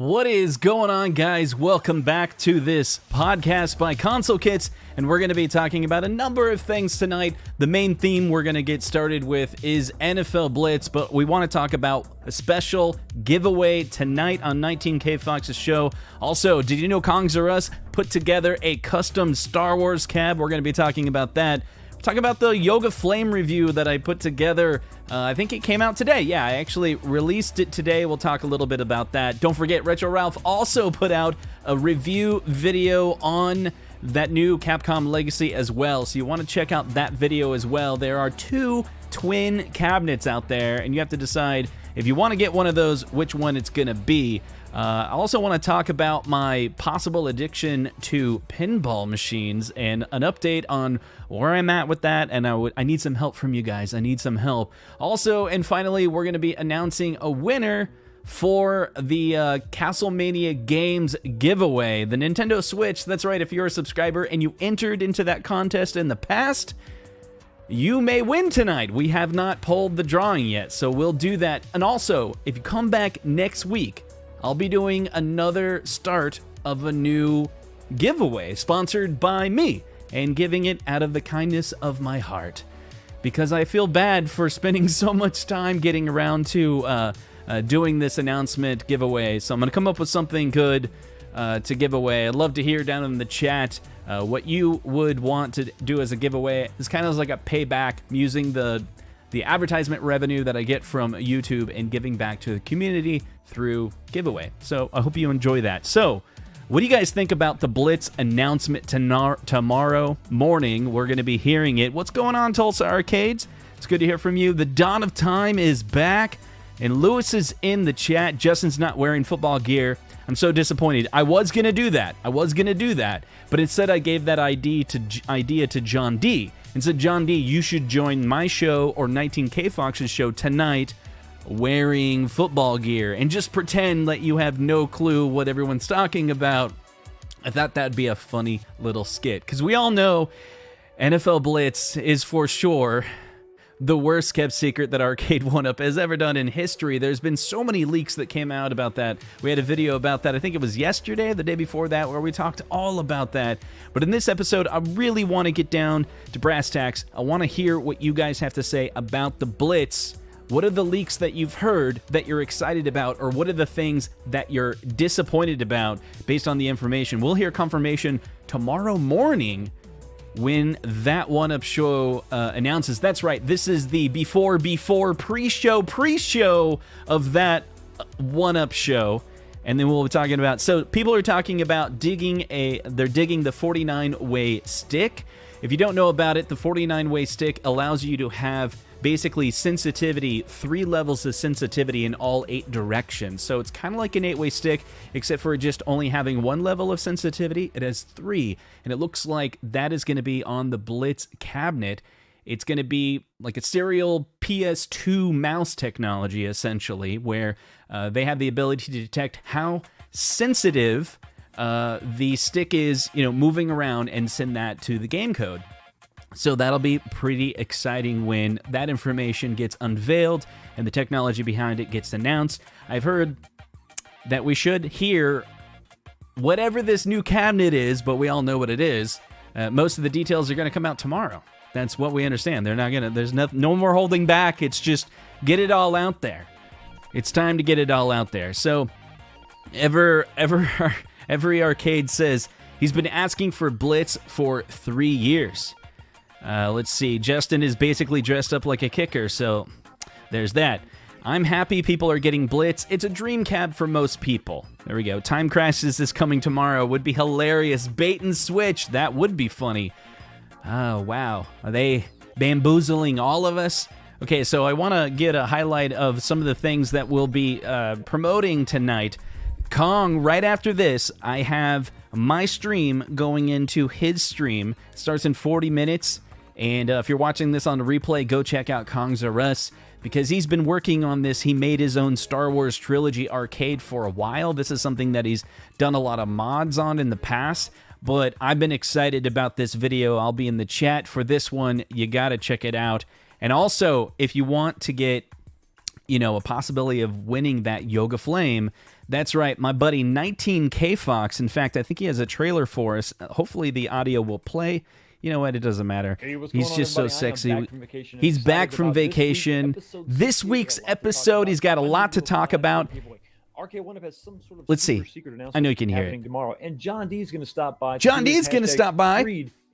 What is going on, guys? Welcome back to this podcast by Console Kits, and we're going to be talking about a number of things tonight. The main theme we're going to get started with is NFL Blitz, but we want to talk about a special giveaway tonight on 19K Fox's show. Also, did you know Kongs R Us put together a custom Star Wars cab? We're going to be talking about that. Talk about the Yoga Flame review that I put together. I think it came out today. Yeah, I actually released it today. We'll talk a little bit about that. Don't forget, Retro Ralph also put out a review video on that new Capcom Legacy as well. So you want to check out that video as well. There are two twin cabinets out there, and you have to decide if you want to get one of those, which one it's going to be. I also want to talk about my possible addiction to pinball machines and an update on where I'm at with that, and I need some help from you guys. I need some help. Also, and finally, we're going to be announcing a winner for the CastleMania Games giveaway, the Nintendo Switch. That's right, if you're a subscriber and you entered into that contest in the past, you may win tonight. We have not pulled the drawing yet, so we'll do that. And also, if you come back next week, I'll be doing another start of a new giveaway sponsored by me and giving it out of the kindness of my heart, because I feel bad for spending so much time getting around to doing this announcement giveaway. So I'm going to come up with something good to give away. I'd love to hear down in the chat what you would want to do as a giveaway. It's kind of like a payback using the advertisement revenue that I get from YouTube and giving back to the community through giveaway. So I hope you enjoy that. So what do you guys think about the Blitz announcement tomorrow morning? We're going to be hearing it. What's going on, Tulsa Arcades? It's good to hear from you. The Dawn of Time is back, and Lewis is in the chat. Justin's not wearing football gear. I'm so disappointed. I was going to do that. But instead I gave that idea to John D. And said, John D, you should join my show or 19K Fox's show tonight wearing football gear and just pretend that you have no clue what everyone's talking about. I thought that'd be a funny little skit, because we all know NFL Blitz is for sure the worst kept secret that Arcade 1-Up has ever done in history. There's been so many leaks that came out about that. We had a video about that, I think it was yesterday, the day before that, where we talked all about that. But in this episode, I really want to get down to brass tacks. I want to hear what you guys have to say about the Blitz. What are the leaks that you've heard that you're excited about, or what are the things that you're disappointed about based on the information? We'll hear confirmation tomorrow morning when that 1-Up show announces. That's right, this is the before pre-show of that 1-Up show. And then we'll be talking about, so people are talking about they're digging the 49-way stick. If you don't know about it, the 49-way stick allows you to have basically sensitivity, 3 levels of sensitivity in all 8 directions. So it's kind of like an 8-way stick, except for just only having 1 level of sensitivity. It has 3, and it looks like that is going to be on the Blitz cabinet. It's going to be like a serial PS2 mouse technology, essentially, where they have the ability to detect how sensitive the stick is, moving around, and send that to the game code. So that'll be pretty exciting when that information gets unveiled and the technology behind it gets announced. I've heard that we should hear whatever this new cabinet is, but we all know what it is. Most of the details are going to come out tomorrow. That's what we understand. They're not gonna. There's no more holding back. It's just get it all out there. It's time to get it all out there. So every arcade says he's been asking for Blitz for 3 years. Let's see. Justin is basically dressed up like a kicker, so there's that. I'm happy people are getting Blitz. It's a dream cab for most people. There we go. Time Crashes is coming tomorrow. Would be hilarious. Bait and switch. That would be funny. Oh, wow. Are they bamboozling all of us? Okay, so I want to get a highlight of some of the things that we'll be promoting tonight. Kong, right after this, I have my stream going into his stream. It starts in 40 minutes. And if you're watching this on the replay, go check out Kongs R Us, because he's been working on this. He made his own Star Wars Trilogy arcade for a while. This is something that he's done a lot of mods on in the past, but I've been excited about this video. I'll be in the chat for this one. You got to check it out. And also, if you want to get, a possibility of winning that Yoga Flame, That's right, my buddy 19K Fox. In fact, I think he has a trailer for us. Hopefully the audio will play. You know what? It doesn't matter. Hey, what's He's going on, just so everybody? sexy. I am back from vacation and He's excited back from about vacation. This week's episode, he's got a lot to talk about. RK1 has some sort of Let's see. secret announcement. I know you can hear it. Tomorrow, and John D is going to stop by. John D is going to stop by.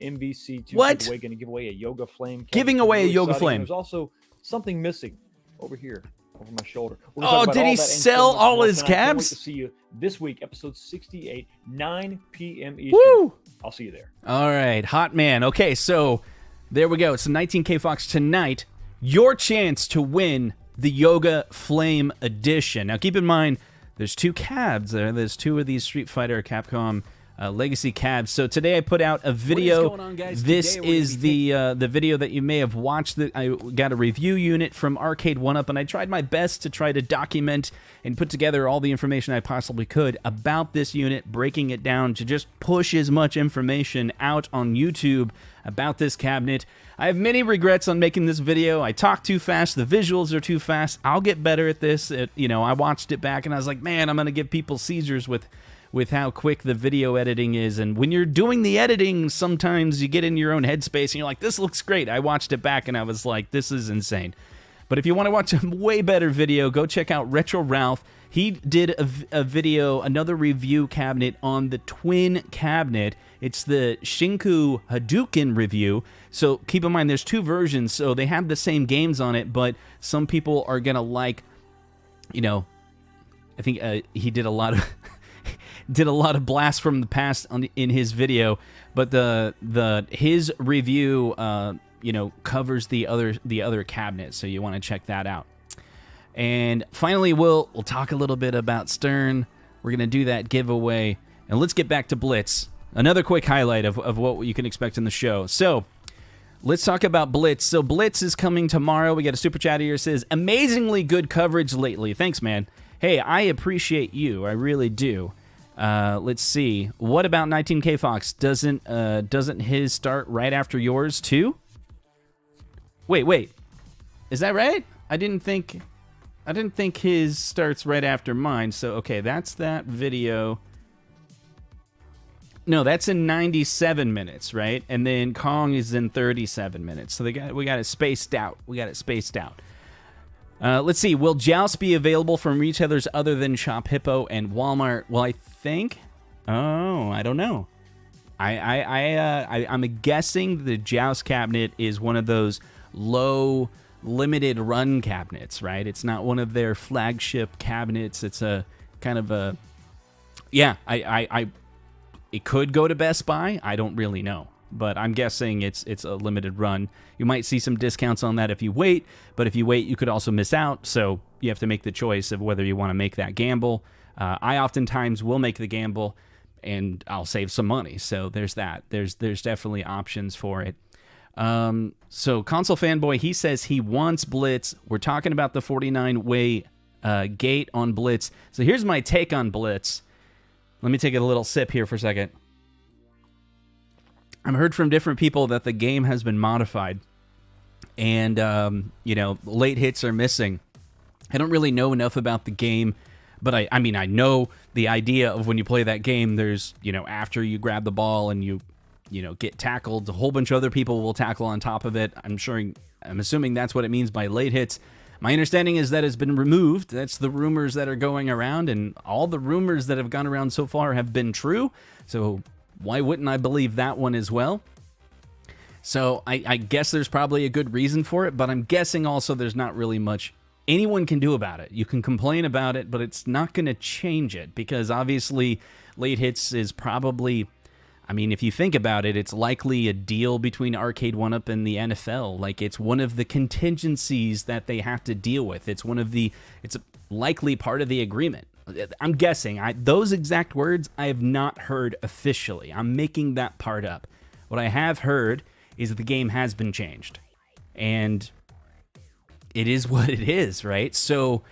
MVC2 What? Going to give away a Yoga Flame. Giving away a Yoga Flame. There's also something missing over here, over my shoulder. Oh, did he sell all his cabs? I can't wait to see you this week, episode 68, 9 p.m. Eastern. Woo! I'll see you there. All right, hot man. Okay, so there we go. It's the 19K Fox tonight. Your chance to win the Yoga Flame Edition. Now, keep in mind, there's two cabs there. There's two of these Street Fighter Capcom Legacy cabs. So today I put out a video. What is going on, guys? This Today we're is the video that you may have watched. I got a review unit from Arcade 1UP, and I tried my best to try to document and put together all the information I possibly could about this unit, breaking it down to just push as much information out on YouTube about this cabinet. I have many regrets on making this video. I talk too fast. The visuals are too fast. I'll get better at this. I watched it back, and I was like, man, I'm going to give people seizures with how quick the video editing is. And when you're doing the editing, sometimes you get in your own headspace and you're like, this looks great. I watched it back and I was like, this is insane. But if you want to watch a way better video, go check out Retro Ralph. He did a video, another review cabinet on the twin cabinet. It's the Shinku Hadouken review. So keep in mind, there's two versions. So they have the same games on it, but some people are going to like, I think he did a lot of... did a lot of blasts from the past in his video, but his review covers the other cabinet, so you want to check that out. And finally, we'll talk a little bit about Stern. We're gonna do that giveaway, and let's get back to Blitz. Another quick highlight of what you can expect in the show. So let's talk about Blitz. So Blitz is coming tomorrow. We got a super chat here. It says, amazingly good coverage lately. Thanks, man. Hey, I appreciate you. I really do. Let's see. What about 19K Fox? Doesn't his start right after yours too? Wait. Is that right? I didn't think his starts right after mine. So okay, that's that video. No, that's in 97 minutes, right? And then Kong is in 37 minutes. So we got it spaced out. Let's see. Will Joust be available from retailers other than Shop Hippo and Walmart? Well, I think. Oh, I don't know. I'm guessing the Joust cabinet is one of those low limited run cabinets, right? It's not one of their flagship cabinets. It's a kind of a. Yeah, it could go to Best Buy. I don't really know. But I'm guessing it's a limited run. You might see some discounts on that if you wait, but if you wait, you could also miss out. So you have to make the choice of whether you want to make that gamble. I oftentimes will make the gamble, and I'll save some money. So there's that. There's definitely options for it. So Console Fanboy, he says he wants Blitz. We're talking about the 49-way gate on Blitz. So here's my take on Blitz. Let me take a little sip here for a second. I've heard from different people that the game has been modified and, late hits are missing. I don't really know enough about the game, but I know the idea of when you play that game, there's, after you grab the ball and you get tackled, a whole bunch of other people will tackle on top of it. I'm assuming that's what it means by late hits. My understanding is that it's been removed. That's the rumors that are going around, and all the rumors that have gone around so far have been true. So why wouldn't I believe that one as well? So I guess there's probably a good reason for it, but I'm guessing also there's not really much anyone can do about it. You can complain about it, but it's not going to change it, because obviously late hits is probably, if you think about it, it's likely a deal between Arcade 1UP and the NFL. Like, it's one of the contingencies that they have to deal with. It's a likely part of the agreement. I'm guessing. Those exact words I have not heard officially. I'm making that part up. What I have heard is that the game has been changed. And it is what it is, right? So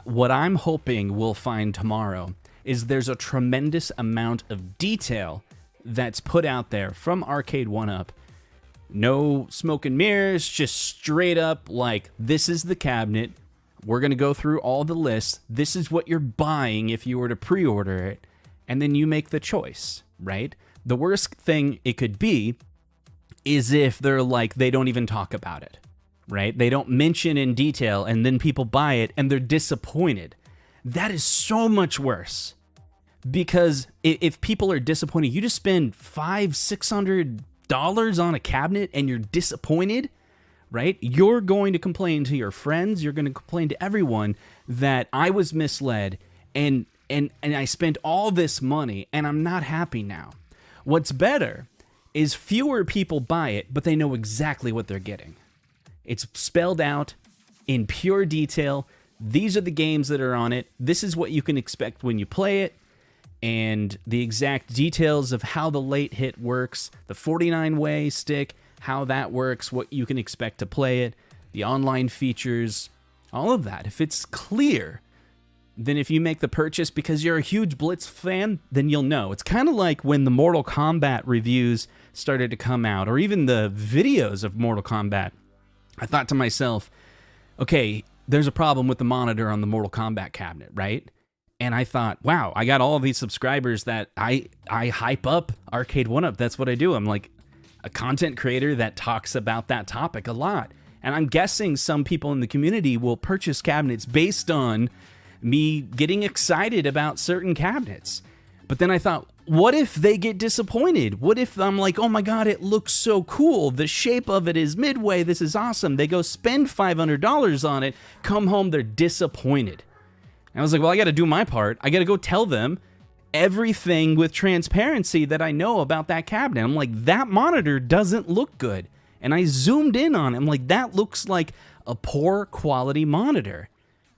what I'm hoping we'll find tomorrow is there's a tremendous amount of detail that's put out there from Arcade 1UP. No smoke and mirrors, just straight up like, this is the cabinet. We're going to go through all the lists. This is what you're buying if you were to pre-order it, and then you make the choice, right? The worst thing it could be is if they're like, they don't even talk about it, right? They don't mention in detail, and then people buy it and they're disappointed. That is so much worse, because if people are disappointed, you just spend $500-$600 on a cabinet and you're disappointed, right? You're going to complain to your friends. You're going to complain to everyone that I was misled and I spent all this money and I'm not happy now. What's better is fewer people buy it, but they know exactly what they're getting. It's spelled out in pure detail. These are the games that are on it. This is what you can expect when you play it. And the exact details of how the late hit works, the 49-way stick, how that works, what you can expect to play it, the online features, all of that. If it's clear, then if you make the purchase because you're a huge Blitz fan, then you'll know. It's kind of like when the Mortal Kombat reviews started to come out, or even the videos of Mortal Kombat. I thought to myself, okay, there's a problem with the monitor on the Mortal Kombat cabinet, right? And I thought, wow, I got all of these subscribers that I hype up Arcade 1-Up. That's what I do. I'm like a content creator that talks about that topic a lot. And I'm guessing some people in the community will purchase cabinets based on me getting excited about certain cabinets. But then I thought, what if they get disappointed? What if I'm like, oh my God, it looks so cool. The shape of it is midway. This is awesome. They go spend $500 on it, come home, they're disappointed. And I was like, well, I got to do my part. I got to go tell them everything with transparency that I know about that cabinet. I'm like, that monitor doesn't look good. And I zoomed in on it. I'm like, that looks like a poor quality monitor.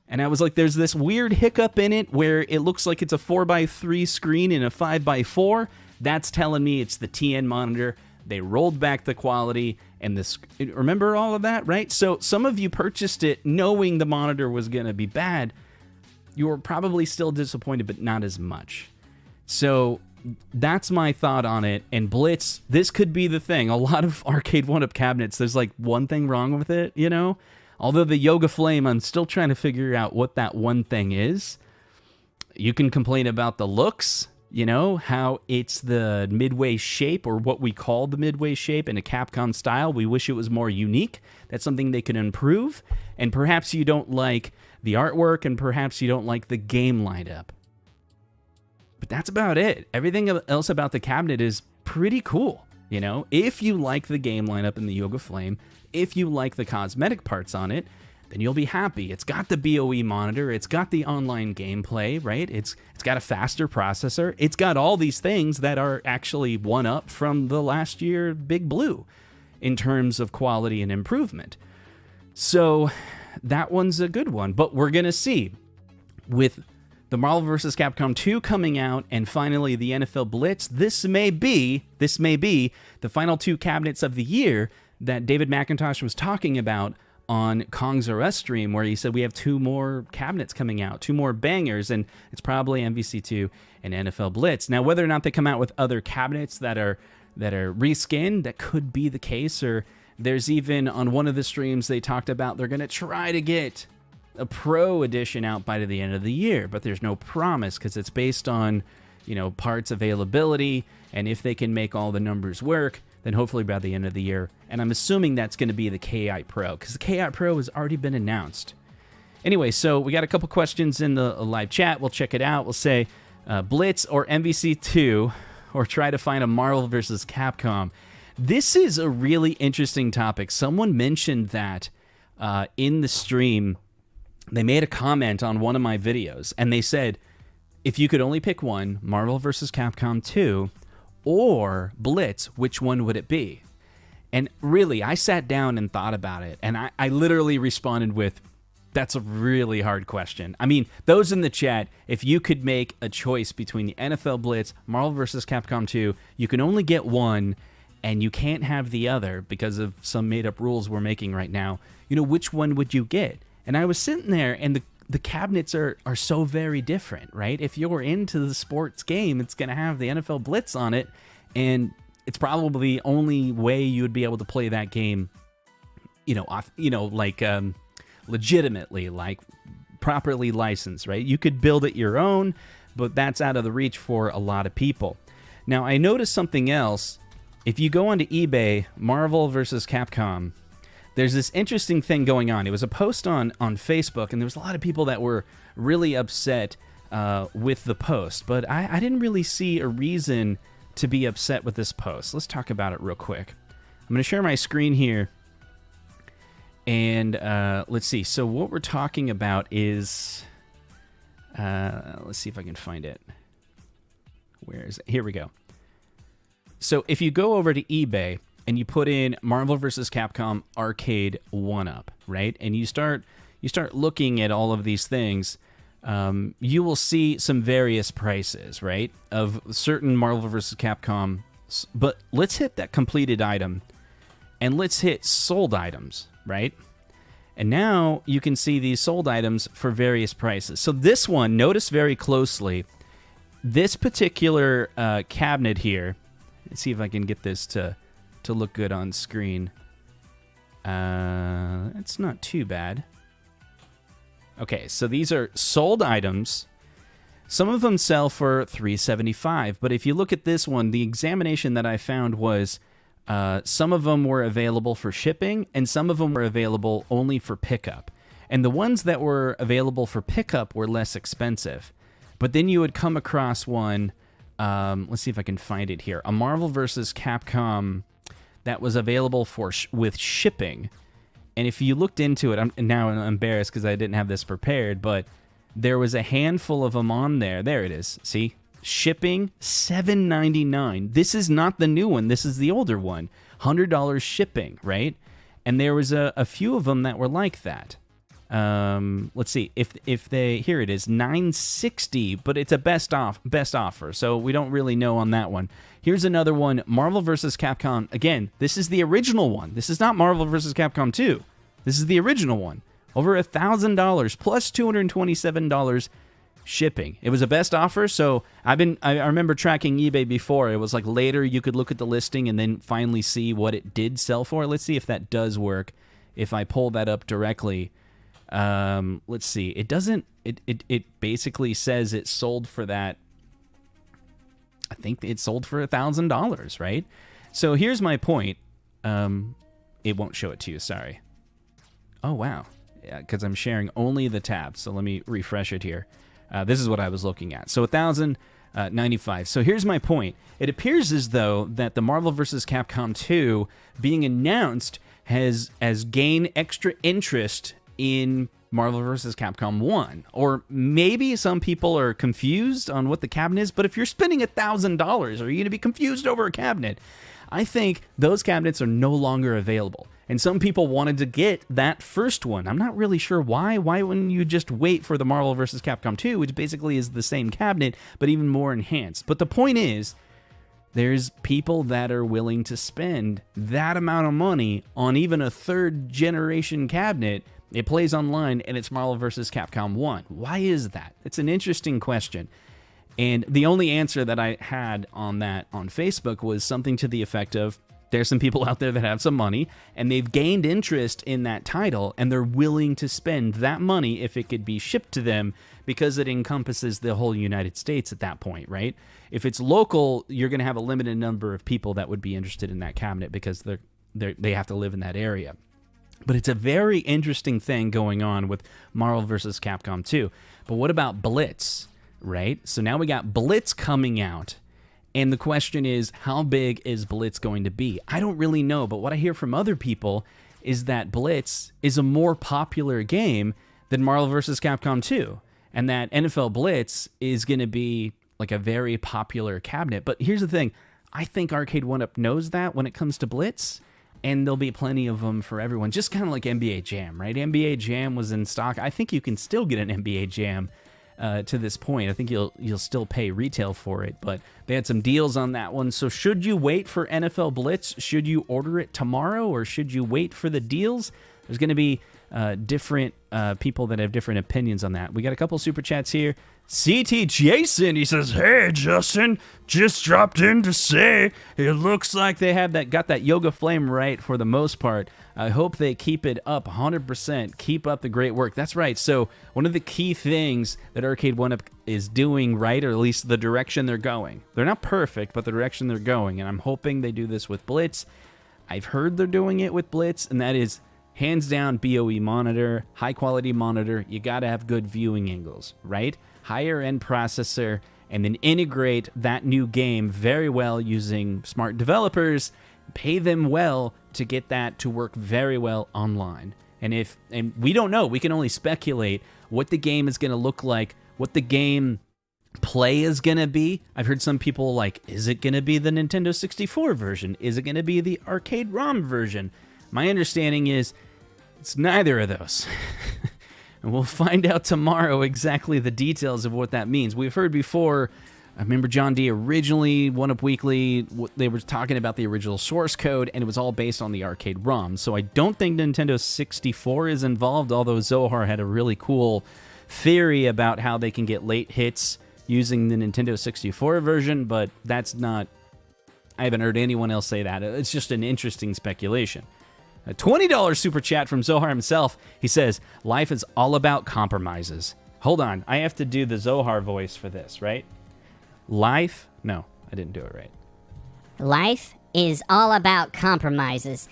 And I was like, there's this weird hiccup in it where it looks like it's a 4x3 screen and a 5x4. That's telling me it's the TN monitor. They rolled back the quality and this. Remember all of that, right? So some of you purchased it knowing the monitor was going to be bad. You were probably still disappointed, but not as much. So that's my thought on it. And Blitz, this could be the thing. A lot of Arcade 1-Up cabinets, there's like one thing wrong with it, you know? Although the Yoga Flame, I'm still trying to figure out what that one thing is. You can complain about the looks, you know, how it's the midway shape, or what we call the midway shape in a Capcom style. We wish it was more unique. That's something they could improve. And perhaps you don't like the artwork, and perhaps you don't like the game lineup. But that's about it. Everything else about the cabinet is pretty cool, you know? If you like the game lineup in the Yoga Flame, if you like the cosmetic parts on it, then you'll be happy. It's got the BOE monitor, it's got the online gameplay, right? It's got a faster processor. It's got all these things that are actually one up from the last year Big Blue in terms of quality and improvement. So that one's a good one, but we're going to see with the Marvel vs. Capcom 2 coming out and finally the NFL Blitz, this may be the final two cabinets of the year that David McIntosh was talking about on Kong's R Us stream, where he said we have two more cabinets coming out, two more bangers, and it's probably MVC2 and NFL Blitz. Now, whether or not they come out with other cabinets that are reskinned, that could be the case, or there's even on one of the streams they talked about they're going to try to get a Pro edition out by the end of the year, but there's no promise because it's based on, you know, parts availability, and if they can make all the numbers work, then hopefully by the end of the year. And I'm assuming that's going to be the KI Pro, because the KI Pro has already been announced. Anyway, so we got a couple questions in the live chat. We'll check it out. We'll say Blitz or MVC2, or try to find a Marvel vs. Capcom. This is a really interesting topic. Someone mentioned that in the stream. They made a comment on one of my videos, and they said, if you could only pick one, Marvel vs. Capcom 2 or Blitz, which one would it be? And really, I sat down and thought about it, and I literally responded with, that's a really hard question. I mean, those in the chat, if you could make a choice between the NFL Blitz, Marvel vs. Capcom 2, you can only get one, and you can't have the other because of some made-up rules we're making right now. You know, which one would you get? And I was sitting there, and the cabinets are so very different, right? If you're into the sports game, it's going to have the NFL Blitz on it, and it's probably the only way you would be able to play that game, like legitimately, like properly licensed, right? You could build it your own, but that's out of the reach for a lot of people. Now, I noticed something else. If you go onto eBay, Marvel versus Capcom, there's this interesting thing going on. It was a post on Facebook, and there was a lot of people that were really upset with the post, but I didn't really see a reason to be upset with this post. Let's talk about it real quick. I'm going to share my screen here, and let's see. So what we're talking about is, let's see if I can find it. Where is it? Here we go. So if you go over to eBay and you put in Marvel vs. Capcom Arcade 1-Up, right? And you start looking at all of these things, you will see some various prices, right? Of certain Marvel vs. Capcom. But let's hit that completed item and let's hit sold items, right? And now you can see these sold items for various prices. So this one, notice very closely, this particular cabinet here. Let's see if I can get this to look good on screen. It's not too bad. Okay, so these are sold items. Some of them sell for $375, but if you look at this one, the examination that I found was some of them were available for shipping, and some of them were available only for pickup. And the ones that were available for pickup were less expensive. But then you would come across one, let's see if I can find it here, a Marvel vs. Capcom that was available for with shipping. And if you looked into it, I'm embarrassed because I didn't have this prepared, but there was a handful of them on there. There it is. See? Shipping, $7.99. This is not the new one. This is the older one. $100 shipping, right? And there was a few of them that were like that. Let's see. If they, here it is, $9.60, but it's a best offer, so we don't really know on that one. Here's another one, Marvel vs. Capcom. Again, this is the original one. This is not Marvel vs. Capcom 2. This is the original one. Over $1,000 plus $227 shipping. It was a best offer, so I remember tracking eBay before. It was like later you could look at the listing and then finally see what it did sell for. Let's see if that does work. If I pull that up directly. Let's see. It doesn't. It basically says it sold for that. I think it sold for $1,000, right? So here's my point. It won't show it to you. Sorry. Oh wow. Yeah, because I'm sharing only the tab. So let me refresh it here. This is what I was looking at. So $1,095. So here's my point. It appears as though that the Marvel vs. Capcom 2 being announced has gained extra interest in Marvel vs. Capcom 1. Or maybe some people are confused on what the cabinet is, but if you're spending $1,000, are you going to be confused over a cabinet? I think those cabinets are no longer available. And some people wanted to get that first one. I'm not really sure why. Why wouldn't you just wait for the Marvel vs. Capcom 2, which basically is the same cabinet, but even more enhanced? But the point is, there's people that are willing to spend that amount of money on even a third-generation cabinet. It plays online, and it's Marvel vs. Capcom 1. Why is that? It's an interesting question. And the only answer that I had on that on Facebook was something to the effect of, there's some people out there that have some money, and they've gained interest in that title, and they're willing to spend that money if it could be shipped to them, because it encompasses the whole United States at that point, right? If it's local, you're going to have a limited number of people that would be interested in that cabinet because they have to live in that area. But it's a very interesting thing going on with Marvel vs. Capcom 2. But what about Blitz, right? So now we got Blitz coming out. And the question is, how big is Blitz going to be? I don't really know, but what I hear from other people is that Blitz is a more popular game than Marvel vs. Capcom 2. And that NFL Blitz is going to be like a very popular cabinet. But here's the thing. I think Arcade 1-Up knows that when it comes to Blitz. And there'll be plenty of them for everyone. Just kind of like NBA Jam, right? NBA Jam was in stock. I think you can still get an NBA Jam to this point. I think you'll still pay retail for it, but they had some deals on that one. So should you wait for NFL Blitz? Should you order it tomorrow, or should you wait for the deals? There's going to be different people that have different opinions on that. We got a couple super chats here. CT Jason, he says, "Hey, Justin, just dropped in to say it looks like they have got that yoga flame right for the most part. I hope they keep it up 100%. Keep up the great work." That's right. So one of the key things that Arcade 1-Up is doing right, or at least the direction they're going. They're not perfect, but the direction they're going, and I'm hoping they do this with Blitz. I've heard they're doing it with Blitz, and that is hands down BOE monitor, high quality monitor. You got to have good viewing angles, right? Higher end processor, and then integrate that new game very well using smart developers. Pay them well to get that to work very well online. And we don't know, we can only speculate what the game is going to look like, what the game play is going to be. I've heard some people like, is it going to be the Nintendo 64 version? Is it going to be the arcade ROM version? My understanding is it's neither of those. And we'll find out tomorrow exactly the details of what that means. We've heard before, I remember John D. originally, 1UP Weekly, they were talking about the original source code, and it was all based on the arcade ROM. So I don't think Nintendo 64 is involved, although Zohar had a really cool theory about how they can get late hits using the Nintendo 64 version, but that's not, I haven't heard anyone else say that. It's just an interesting speculation. A $20 super chat from Zohar himself. He says, "Life is all about compromises." Hold on, I have to do the Zohar voice for this, right? Life? No, I didn't do it right. Life is all about compromises.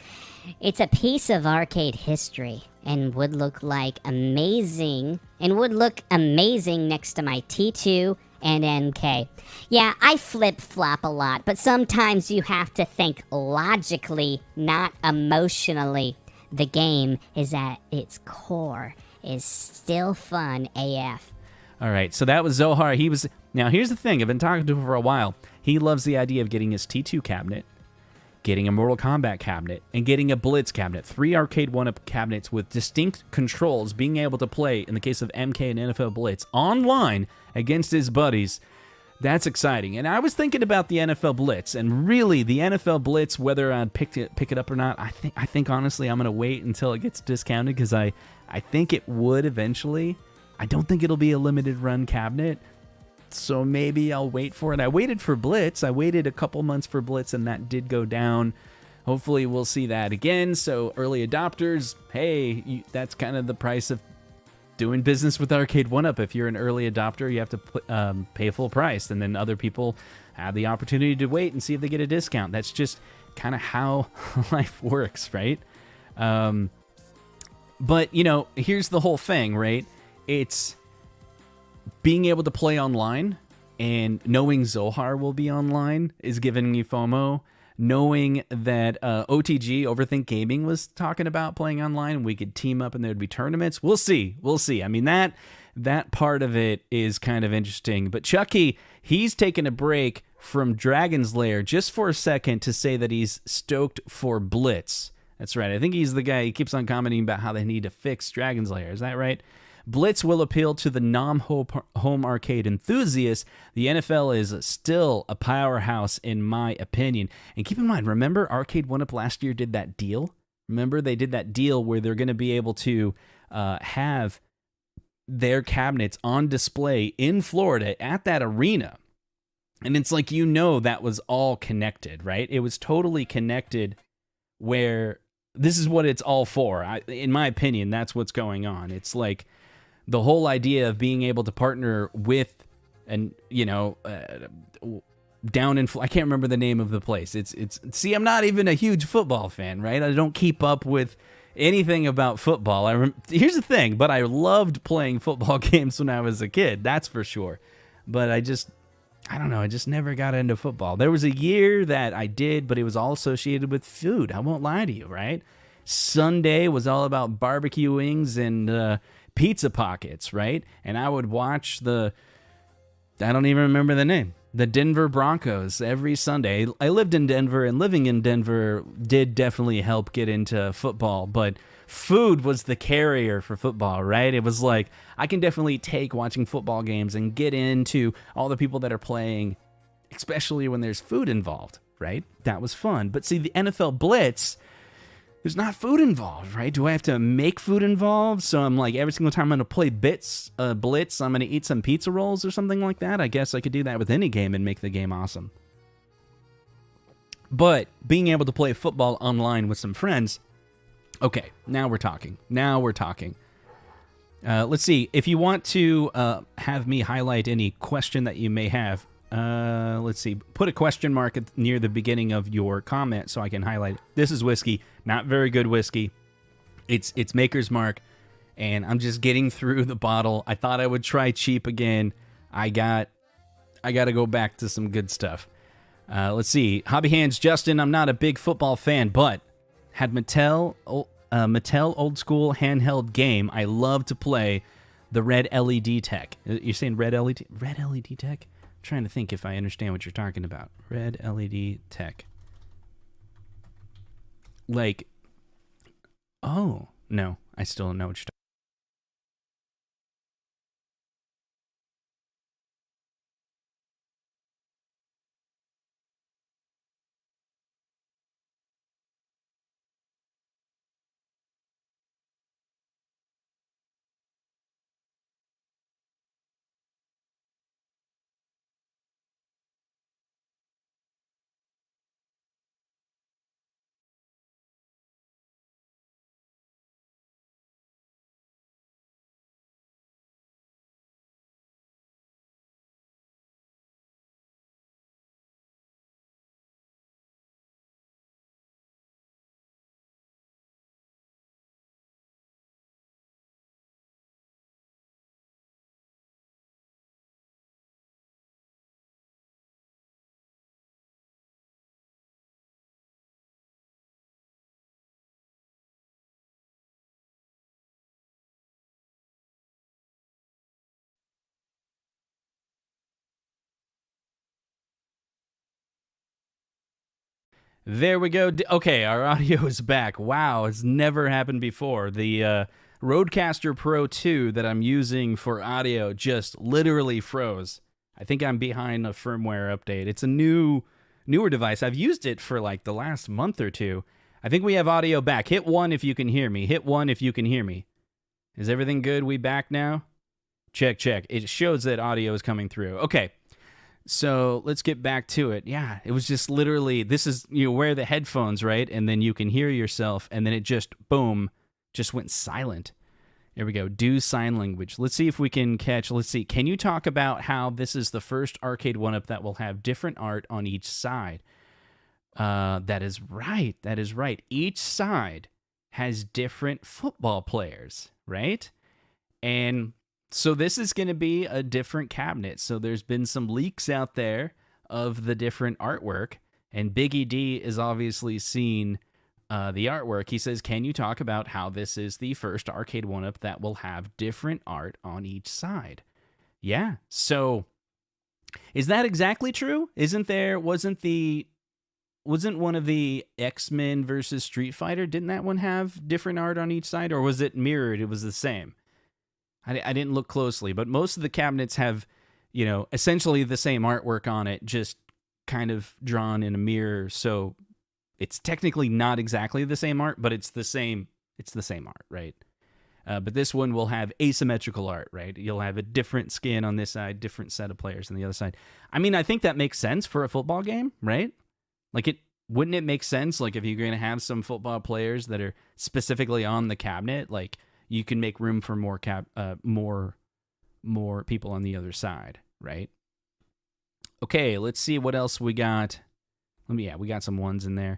It's a piece of arcade history and would look amazing next to my T2 and MK. Yeah, I flip-flop a lot, but sometimes you have to think logically, not emotionally. The game is at its core is still fun AF. All right, so that was Zohar. Now, here's the thing. I've been talking to him for a while. He loves the idea of getting his T2 cabinet, getting a Mortal Kombat cabinet, and getting a Blitz cabinet. 3 Arcade 1-Up cabinets with distinct controls, being able to play, in the case of MK and NFL Blitz, online against his buddies. That's exciting. And I was thinking about the NFL Blitz, and really, the NFL Blitz, whether I'd pick it up or not, I think honestly, I'm going to wait until it gets discounted, because I think it would eventually. I don't think it'll be a limited run cabinet, so maybe I'll wait for it. I waited for Blitz. I waited a couple months for Blitz, and that did go down. Hopefully, we'll see that again. So, early adopters, hey, that's kind of the price of doing business with Arcade 1-Up. If you're an early adopter, you have to pay full price, and then other people have the opportunity to wait and see if they get a discount. That's just kind of how life works, right? But, here's the whole thing, right? It's being able to play online, and knowing Zohar will be online is giving me FOMO. Knowing that OTG, Overthink Gaming, was talking about playing online, and we could team up and there would be tournaments. We'll see. I mean, that part of it is kind of interesting. But Chucky, he's taking a break from Dragon's Lair just for a second to say that he's stoked for Blitz. That's right. I think he's the guy. He keeps on commenting about how they need to fix Dragon's Lair. Is that right? Blitz will appeal to the non-home arcade enthusiasts. The NFL is still a powerhouse, in my opinion. And keep in mind, remember Arcade 1-Up last year did that deal? Remember they did that deal where they're going to be able to have their cabinets on display in Florida at that arena. And it's like, that was all connected, right? It was totally connected, where this is what it's all for. In my opinion, that's what's going on. It's like the whole idea of being able to partner with, and down in, I can't remember the name of the place. See, I'm not even a huge football fan, right? I don't keep up with anything about football. Here's the thing, but I loved playing football games when I was a kid, that's for sure. But I don't know, I just never got into football. There was a year that I did, but it was all associated with food. I won't lie to you, right? Sunday was all about barbecue wings and pizza pockets, right? And I would watch I don't even remember the name, the Denver Broncos every Sunday. I lived in Denver, and living in Denver did definitely help get into football, but food was the carrier for football, right? It was like, I can definitely take watching football games and get into all the people that are playing, especially when there's food involved, right? That was fun. But see, the NFL Blitz, there's not food involved, right? Do I have to make food involved? So I'm like, every single time I'm going to play Blitz, I'm going to eat some pizza rolls or something like that. I guess I could do that with any game and make the game awesome. But being able to play football online with some friends, okay, now we're talking. Let's see. If you want to have me highlight any question that you may have, let's see. Put a question mark near the beginning of your comment so I can highlight it. This is whiskey. Not very good whiskey. It's Maker's Mark, and I'm just getting through the bottle. I thought I would try cheap again. I got to go back to some good stuff. Let's see. Hobby Hands Justin, I'm not a big football fan, but had Mattel old school handheld game. I love to play the red LED tech. You're saying red LED? Red LED tech? I'm trying to think if I understand what you're talking about. Red LED tech. Like, oh, no. I still don't know what you're talking about. There we go. Okay, our audio is back. Wow, it's never happened before. The Rodecaster Pro 2 that I'm using for audio just literally froze. I think I'm behind a firmware update. It's a newer device. I've used it for like the last month or two. I think we have audio back. Hit 1 if you can hear me. Hit 1 if you can hear me. Is everything good? We back now? Check. It shows that audio is coming through. Okay. So let's get back to it. Yeah, it was just literally, this is, you wear the headphones, right? And then you can hear yourself, and then it just, boom, just went silent. There we go. Do sign language. Let's see if we can catch, let's see. Can you talk about how this is the first arcade 1-up that will have different art on each side? That is right. Each side has different football players, right? And so this is going to be a different cabinet. So there's been some leaks out there of the different artwork, and Biggie D is obviously seen the artwork. He says, can you talk about how this is the first arcade 1-up that will have different art on each side? Yeah. So is that exactly true? Wasn't one of the X-Men versus Street Fighter? Didn't that one have different art on each side, or was it mirrored? It was the same. I didn't look closely, but most of the cabinets have, essentially the same artwork on it, just kind of drawn in a mirror. So it's technically not exactly the same art, but it's the same art, right? But this one will have asymmetrical art, right? You'll have a different skin on this side, different set of players on the other side. I mean, I think that makes sense for a football game, right? Like, wouldn't it make sense, like, if you're going to have some football players that are specifically on the cabinet, like, you can make room for more people on the other side, right? Okay, let's see what else we got. We got some ones in there.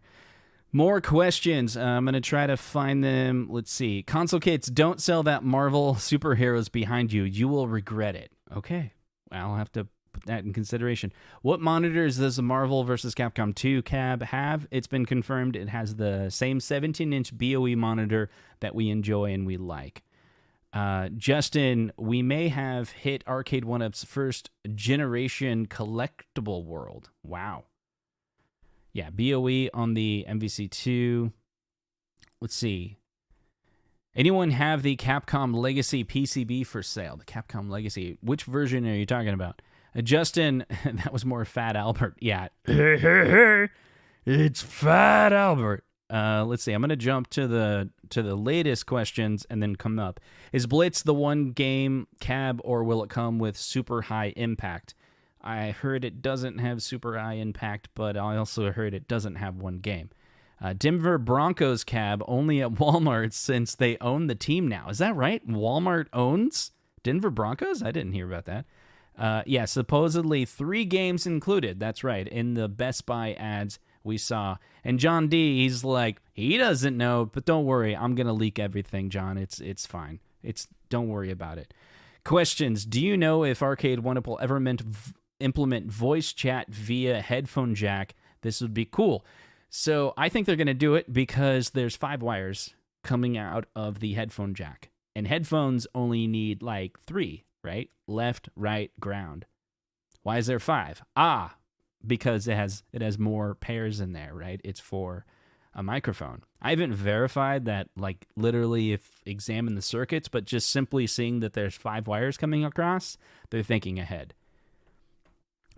More questions. I'm going to try to find them. Let's see. Console Kits, don't sell that Marvel superheroes behind you. You will regret it. Okay, I'll have to put that in consideration. What monitors does the Marvel vs. Capcom 2 cab have? It's been confirmed it has the same 17-inch BOE monitor that we enjoy and we like. Justin, we may have hit Arcade 1-Up's first generation collectible world. Wow. Yeah, BOE on the MVC2. Let's see. Anyone have the Capcom Legacy PCB for sale? The Capcom Legacy. Which version are you talking about? Justin, that was more Fat Albert. Yeah. It's Fat Albert. Let's see. I'm gonna jump to the latest questions and then come up. Is Blitz the one game cab, or will it come with super high impact? I heard it doesn't have super high impact, but I also heard it doesn't have one game. Denver Broncos cab only at Walmart since they own the team now. Is that right? Walmart owns Denver Broncos? I didn't hear about that. Yeah, supposedly 3 games included. That's right, in the Best Buy ads we saw. And John D, he's like, he doesn't know, but don't worry, I'm going to leak everything, John. It's fine. Don't worry about it. Questions. Do you know if Arcade One Up will ever implement voice chat via headphone jack? This would be cool. So I think they're going to do it because there's 5 wires coming out of the headphone jack. And headphones only need like 3, right? Left, right, ground. Why is there 5? Because it has more pairs in there, right? It's for a microphone. I haven't verified that, like literally if examine the circuits, but just simply seeing that there's 5 wires coming across, they're thinking ahead.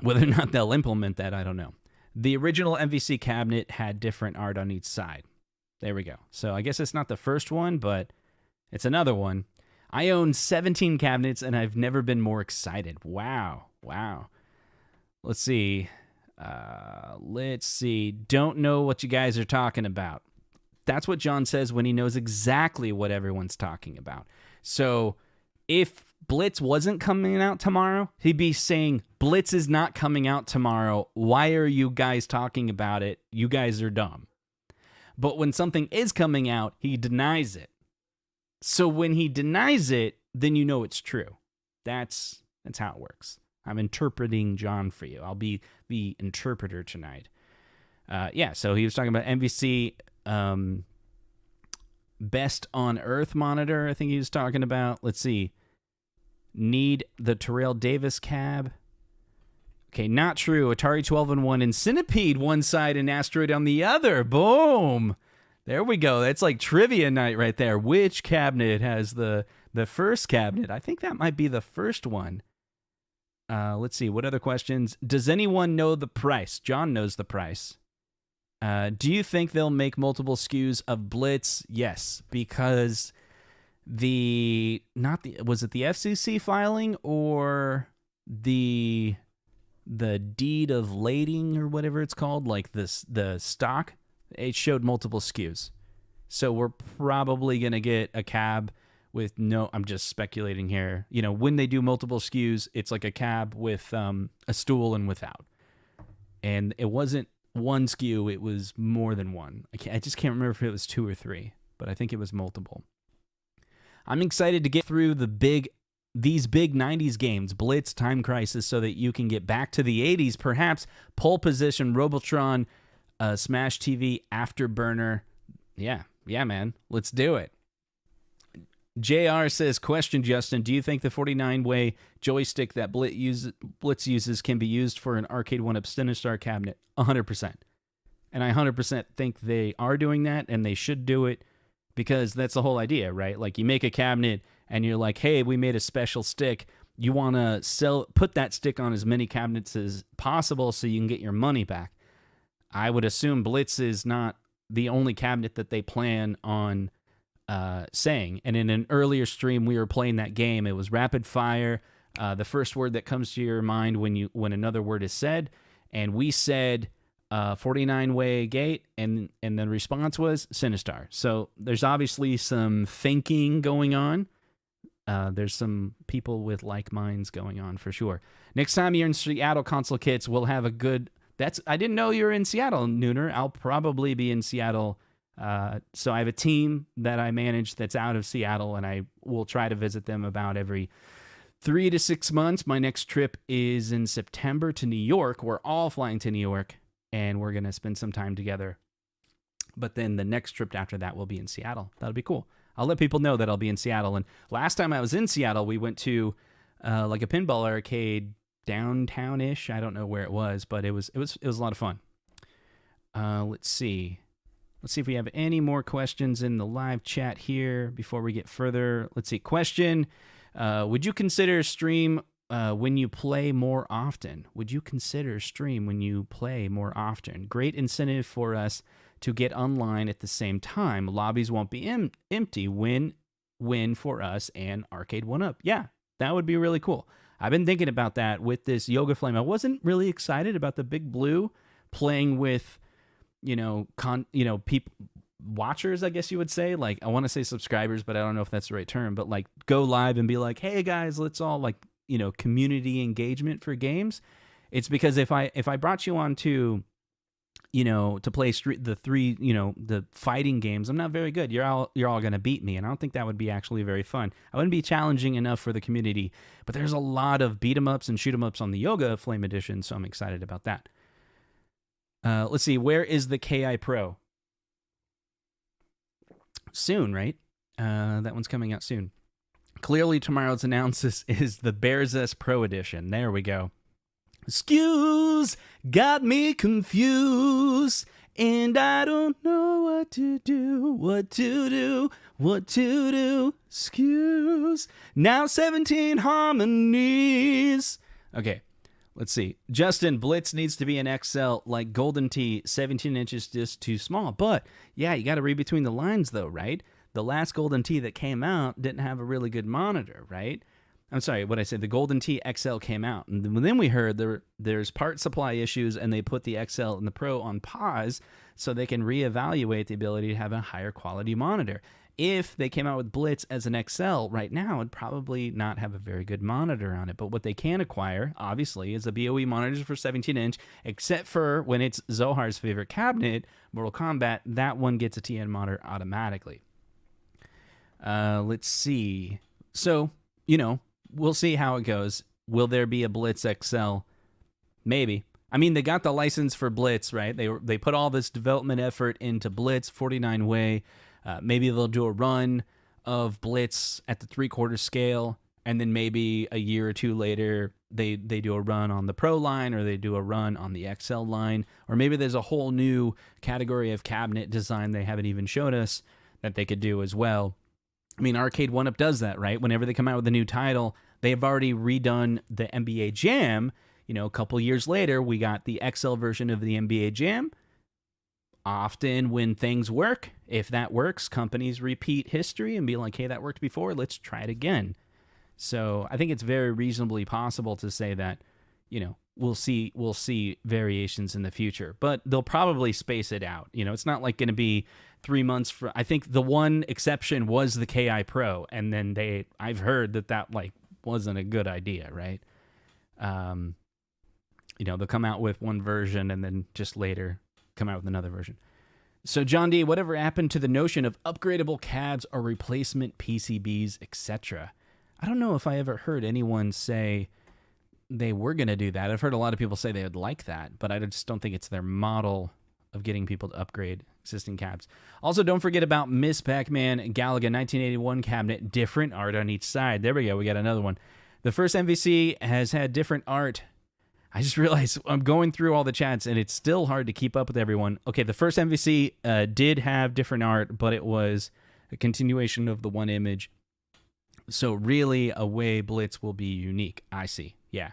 Whether or not they'll implement that, I don't know. The original MVC cabinet had different art on each side. There we go. So I guess it's not the first one, but it's another one. I own 17 cabinets, and I've never been more excited. Wow. Let's see. Don't know what you guys are talking about. That's what John says when he knows exactly what everyone's talking about. So if Blitz wasn't coming out tomorrow, he'd be saying, Blitz is not coming out tomorrow. Why are you guys talking about it? You guys are dumb. But when something is coming out, he denies it. So when he denies it, then you know it's true. That's how it works. I'm interpreting John for you. I'll be the interpreter tonight. So he was talking about MVC Best on Earth monitor, I think he was talking about. Let's see. Need the Terrell Davis cab. Okay, not true. Atari 12-in-1 and Centipede one side and Asteroid on the other. Boom. There we go. That's like trivia night right there. Which cabinet has the first cabinet? I think that might be the first one. Let's see. What other questions? Does anyone know the price? John knows the price. Do you think they'll make multiple SKUs of Blitz? Yes, because was it the FCC filing or the deed of lading or whatever it's called, like the stock? It showed multiple SKUs. So we're probably going to get a cab with I'm just speculating here. You know, when they do multiple SKUs, it's like a cab with a stool and without. And it wasn't one SKU, it was more than one. I just can't remember if it was 2 or 3, but I think it was multiple. I'm excited to get through these big 90s games, Blitz, Time Crisis, so that you can get back to the 80s, perhaps Pole Position, Robotron, Smash TV, Afterburner. Yeah, man, let's do it. JR says, question, Justin, do you think the 49-way joystick that Blitz uses can be used for an Arcade 1-Up Sinistar cabinet? 100%. And I 100% think they are doing that, and they should do it, because that's the whole idea, right? Like, you make a cabinet, and you're like, hey, we made a special stick. You want to put that stick on as many cabinets as possible so you can get your money back. I would assume Blitz is not the only cabinet that they plan on saying. And in an earlier stream, we were playing that game. It was rapid fire. The first word that comes to your mind when another word is said. And we said 49-way gate, and the response was Sinistar. So there's obviously some thinking going on. There's some people with like minds going on for sure. Next time you're in Seattle, Console Kits, we'll have a good... I didn't know you were in Seattle, Nooner. I'll probably be in Seattle. So I have a team that I manage that's out of Seattle, and I will try to visit them about every 3 to 6 months. My next trip is in September to New York. We're all flying to New York, and we're going to spend some time together. But then the next trip after that will be in Seattle. That'll be cool. I'll let people know that I'll be in Seattle. And last time I was in Seattle, we went to like a pinball arcade downtown-ish. I don't know where it was, but it was a lot of fun. Let's see. Let's see if we have any more questions in the live chat here before we get further. Let's see. Question. Would you consider stream when you play more often. Would you consider stream when you play more often? Great incentive for us to get online at the same time. Lobbies won't be empty. Win for us and Arcade 1-Up. Yeah, that would be really cool. I've been thinking about that with this Yoga Flame. I wasn't really excited about the Big Blue playing with, people, watchers, I guess you would say. Like, I want to say subscribers, but I don't know if that's the right term. But like, go live and be like, hey guys, let's all like, community engagement for games. It's because if I brought you on to, to play the fighting games, I'm not very good. You're all going to beat me, and I don't think that would be actually very fun. I wouldn't be challenging enough for the community. But there's a lot of beat 'em ups and shoot 'em ups on the Yoga Flame Edition, so I'm excited about that. Let's see, where is the KI Pro? Soon, right? That one's coming out soon. Clearly, tomorrow's announcement is the Bears S Pro Edition. There we go. Excuse, got me confused, and I don't know what to do. Excuse. Now 17 harmonies. Okay, let's see. Justin, Blitz needs to be an XL like Golden Tee, 17 inches just too small. But yeah, you got to read between the lines though, right? The last Golden Tee that came out didn't have a really good monitor, right? I'm sorry, what I said, the Golden Tee XL came out. And then we heard there's part supply issues, and they put the XL and the Pro on pause so they can reevaluate the ability to have a higher quality monitor. If they came out with Blitz as an XL right now, it'd probably not have a very good monitor on it. But what they can acquire, obviously, is the BOE monitors for 17-inch, except for when it's Zohar's favorite cabinet, Mortal Kombat, that one gets a TN monitor automatically. Let's see. So, we'll see how it goes. Will there be a Blitz XL? Maybe. I mean, they got the license for Blitz, right? They put all this development effort into Blitz, 49-way. Maybe they'll do a run of Blitz at the 3/4 scale, and then maybe a year or two later, they do a run on the Pro line, or they do a run on the XL line, or maybe there's a whole new category of cabinet design they haven't even showed us that they could do as well. I mean, Arcade 1-Up does that, right? Whenever they come out with a new title, they've already redone the NBA Jam. A couple years later, we got the XL version of the NBA Jam. Often when things work, if that works, companies repeat history and be like, hey, that worked before, let's try it again. So I think it's very reasonably possible to say that, we'll see variations in the future, but they'll probably space it out. It's not like going to be 3 months for. I think the one exception was the KI Pro, and then I've heard that like wasn't a good idea, right? They'll come out with one version and then just later come out with another version. So John D, whatever happened to the notion of upgradable cabs or replacement PCBs, etc.? I don't know if I ever heard anyone say they were going to do that. I've heard a lot of people say they would like that, but I just don't think it's their model of getting people to upgrade existing cabs. Also, don't forget about Miss Pac-Man Galaga 1981 cabinet, different art on each side. There we go, we got another one. The first MVC has had different art. I just realized I'm going through all the chats, and it's still hard to keep up with everyone. Okay, the first MVC did have different art, but it was a continuation of the one image. So really, Away Blitz will be unique. I see, yeah.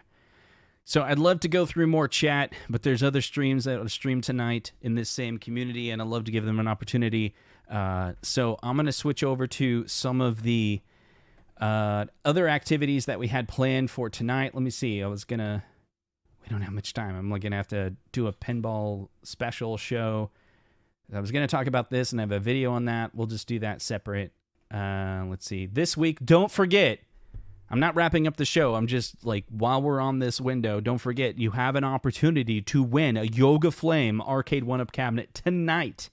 So I'd love to go through more chat, but there's other streams that will stream tonight in this same community, and I'd love to give them an opportunity. So I'm going to switch over to some of the other activities that we had planned for tonight. Let me see. We don't have much time. I'm going to have to do a pinball special show. I was going to talk about this, and I have a video on that. We'll just do that separate. Let's see. This week, don't forget, I'm not wrapping up the show. I'm just like, while we're on this window, don't forget, you have an opportunity to win a Yoga Flame Arcade 1-Up cabinet tonight.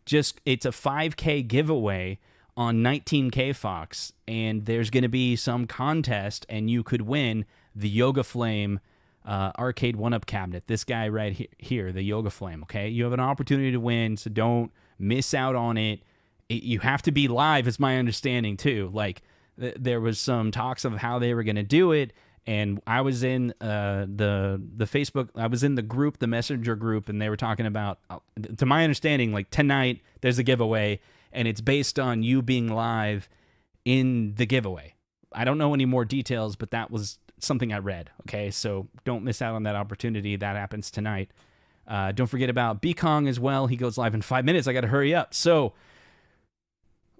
It's a 5K giveaway on 19K Fox, and there's going to be some contest, and you could win the Yoga Flame Arcade 1-Up cabinet. This guy right here, the Yoga Flame, okay? You have an opportunity to win, so don't miss out on it. You have to be live, is my understanding, too. Like, there was some talks of how they were going to do it, and I was in the Facebook, I was in the group, the messenger group, and they were talking about, to my understanding, like tonight, there's a giveaway, and it's based on you being live in the giveaway. I don't know any more details, but that was something I read. Okay, so don't miss out on that opportunity. That happens tonight. Don't forget about B-Kong as well. He goes live in 5 minutes. I got to hurry up. So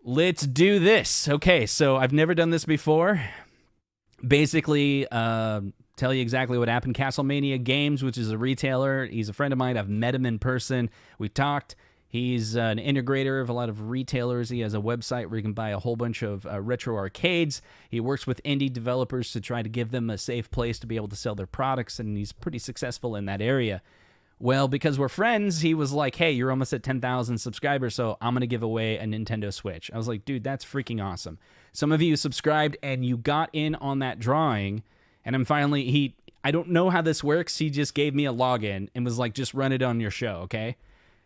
let's do this. Okay, so I've never done this before. Basically, tell you exactly what happened. CastleMania Games, which is a retailer. He's a friend of mine. I've met him in person. We talked. He's an integrator of a lot of retailers. He has a website where you can buy a whole bunch of retro arcades. He works with indie developers to try to give them a safe place to be able to sell their products, and he's pretty successful in that area. Well, because we're friends, he was like, hey, you're almost at 10,000 subscribers, so I'm going to give away a Nintendo Switch. I was like, dude, that's freaking awesome. Some of you subscribed, and you got in on that drawing, and I'm finally, I don't know how this works. He just gave me a login and was like, just run it on your show, okay?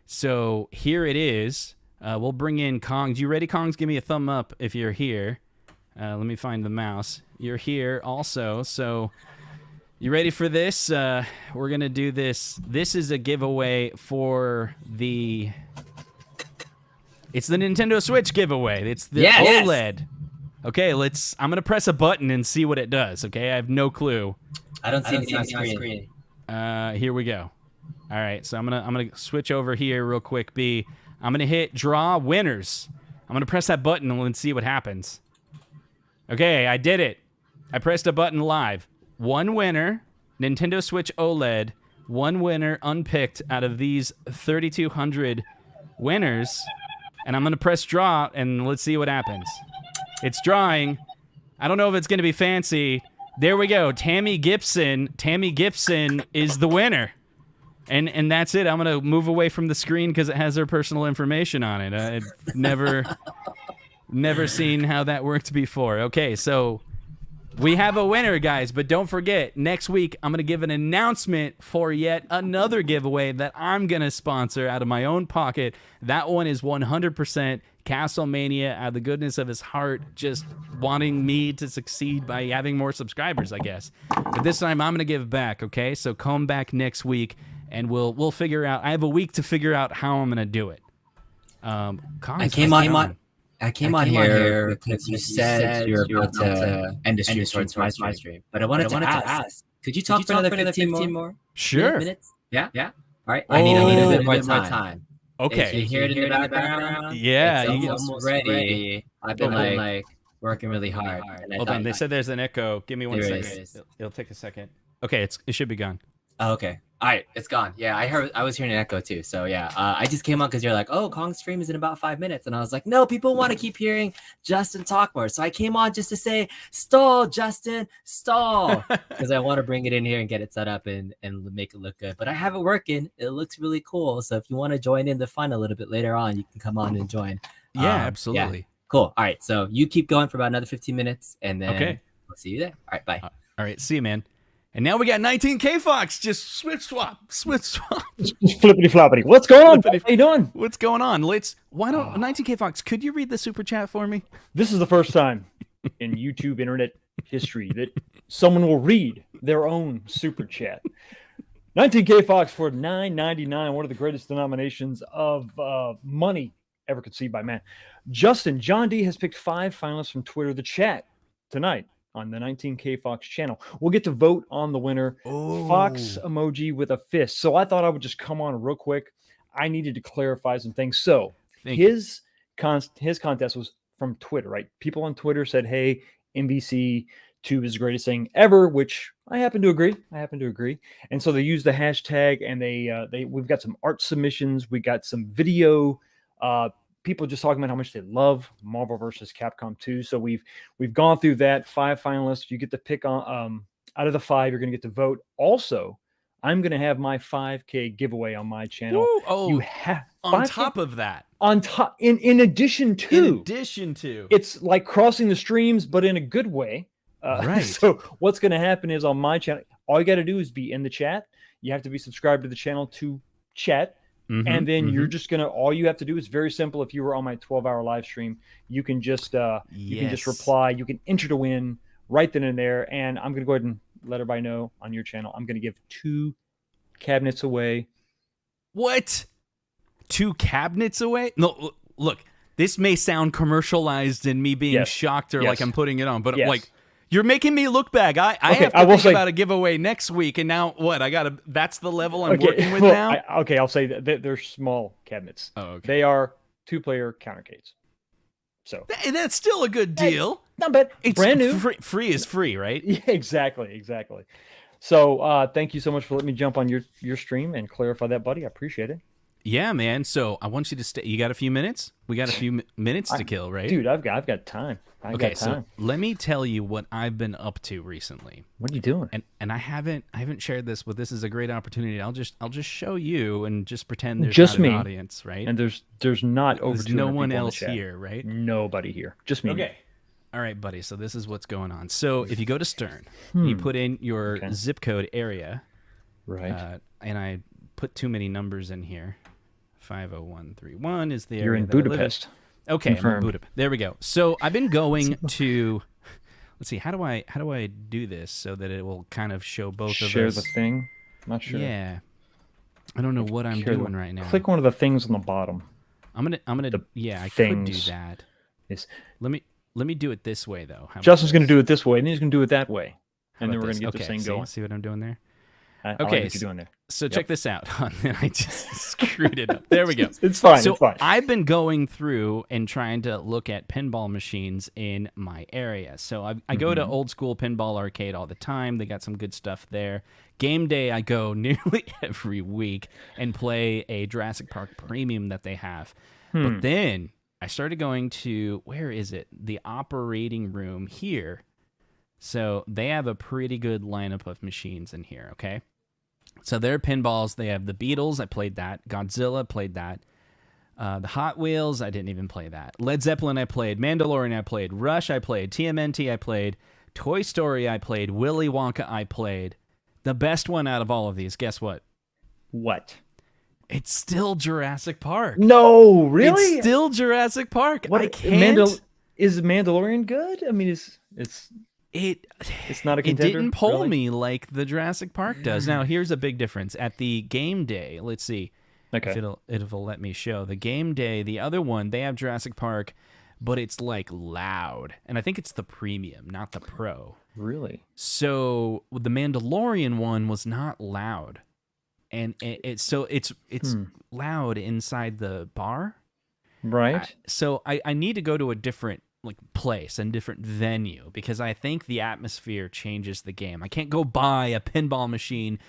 So here it is. We'll bring in Kongs. You ready, Kongs? Give me a thumb up if you're here. Let me find the mouse. You're here also. So you ready for this? We're going to do this. This is a giveaway for the... It's the Nintendo Switch giveaway. It's the OLED. Yes. Okay, I'm going to press a button and see what it does, okay? I have no clue. I don't see anything on screen. Here we go. All right, so I'm gonna switch over here real quick, B. I'm gonna hit draw winners. I'm gonna press that button and let's see what happens. Okay, I did it. I pressed a button live. One winner, Nintendo Switch OLED. One winner unpicked out of these 3,200 winners. And I'm gonna press draw and let's see what happens. It's drawing. I don't know if it's gonna be fancy. There we go. Tammy Gibson. Tammy Gibson is the winner. And that's it. I'm going to move away from the screen because it has their personal information on it. I've never seen how that worked before. Okay, so we have a winner, guys. But don't forget, next week I'm going to give an announcement for yet another giveaway that I'm going to sponsor out of my own pocket. That one is 100% CastleMania out of the goodness of his heart, just wanting me to succeed by having more subscribers, I guess. But this time I'm going to give back, okay? So come back next week. And we'll figure out. I have a week to figure out how I'm gonna do it. I came on here because you said you were about to end the stream towards my stream. But I wanted to ask, could you talk for another 15 more? Sure. Minutes? Yeah. All right. I need a bit more time. Okay. If you hear it in the background, yeah, it's almost ready. I've been like working really hard. Hold on. They said there's an echo. Give me 1 second. It'll take a second. Okay. It should be gone. Oh, okay. All right, it's gone. Yeah, I was hearing an echo too. So yeah, I just came on because you're like, oh, Kong's stream is in about 5 minutes, and I was like, no, people want to keep hearing Justin talk more. So I came on just to say, stall, Justin, stall, because I want to bring it in here and get it set up and make it look good. But I have it working. It looks really cool. So if you want to join in the fun a little bit later on, you can come on and join. Yeah, absolutely. Yeah. Cool. All right, so you keep going for about another 15 minutes, and then we'll see you there. All right, bye. All right, see you, man. And now we got 19K Fox. Just switch swap. Just flippity floppity. What's going on? How you doing? What's going on? 19K Fox, could you read the super chat for me? This is the first time in YouTube internet history that someone will read their own super chat. 19K Fox for $9.99, one of the greatest denominations of money ever conceived by man. John D has picked 5 finalists from Twitter, the chat, tonight on the 19K Fox channel. We'll get to vote on the winner. Ooh. Fox emoji with a fist. So I thought I would just come on real quick. I needed to clarify some things. So his contest was from Twitter, right? People on Twitter said, hey, MVC Tube is the greatest thing ever, which I happen to agree. And so they used the hashtag, and we've got some art submissions. We got some video, people just talking about how much they love Marvel vs. Capcom 2. So we've gone through that. 5 finalists. You get to pick on out of the 5. You're going to get to vote. Also, I'm going to have my 5K giveaway on my channel. Ooh, oh, you have on top of that. On top, in addition to, it's like crossing the streams, but in a good way. Right. So what's going to happen is on my channel, all you got to do is be in the chat. You have to be subscribed to the channel to chat. And then you're just gonna. All you have to do is very simple. If you were on my 12-hour live stream, you can just you can just reply. You can enter to win right then and there. And I'm gonna go ahead and let everybody know on your channel. I'm gonna give 2 cabinets away. What? 2 cabinets away? No, look. This may sound commercialized and me being shocked or like I'm putting it on, but like You're making me look back. I have to think about a giveaway next week, and now what? That's the level I'm working with now? I'll say that they're small cabinets. Oh, okay. They are 2-player countercades. So that's still a good deal. No, but it's brand new. Free is free, right? Yeah, exactly. So thank you so much for letting me jump on your stream and clarify that, buddy. I appreciate it. Yeah, man. So I want you to stay. You got a few minutes? We got a few minutes to kill, right? Dude, I've got time. So let me tell you what I've been up to recently. What are you doing? And I haven't shared this, but this is a great opportunity. I'll just show you and just pretend there's just not me. an audience, right? And there's not over there's no one else here, right? Nobody here. Just me. Okay. All right, buddy. So this is what's going on. So if you go to Stern, you put in your zip code area, right? And I put too many numbers in here. 50131 is the area. You're in Budapest. Okay, I'm in Budapest. There we go. So I've been going to. Let's see. How do I do this so that it will kind of show both of us? Share the thing. Not sure. Yeah. I don't know what I'm doing right now. Click one of the things on the bottom. I'm gonna. I could do that. Let me do it this way though. Justin's gonna do it this way, and he's gonna do it that way, and then we're gonna get this thing going. See what I'm doing there? I like what you're doing there. So check this out. I just screwed it up. There we go. It's fine. So it's fine. I've been going through and trying to look at pinball machines in my area. So I go to Old School Pinball Arcade all the time. They got some good stuff there. Game day, I go nearly every week and play a Jurassic Park Premium that they have. But then I started going to, where is it? The operating room here. So they have a pretty good lineup of machines in here, okay? So their pinballs, they have the Beatles, I played that. Godzilla, played that. The Hot Wheels, I didn't even play that. Led Zeppelin, I played. Mandalorian, I played. Rush, I played. TMNT, I played. Toy Story, I played. Willy Wonka, I played. The best one out of all of these, guess what? What? It's still Jurassic Park. No, really? It's still Jurassic Park. What? I can't. Is Mandalorian good? I mean, it's not a contender. It didn't pull me like the Jurassic Park does. Now, here's a big difference. At the game day, let's see if it'll let me show. The game day, the other one, they have Jurassic Park, but it's like loud. And I think it's the premium, not the pro. Really? So the Mandalorian one was not loud. And it's loud inside the bar. Right. So I need to go to a different place and different venue because I think the atmosphere changes the game. I can't go buy a pinball machine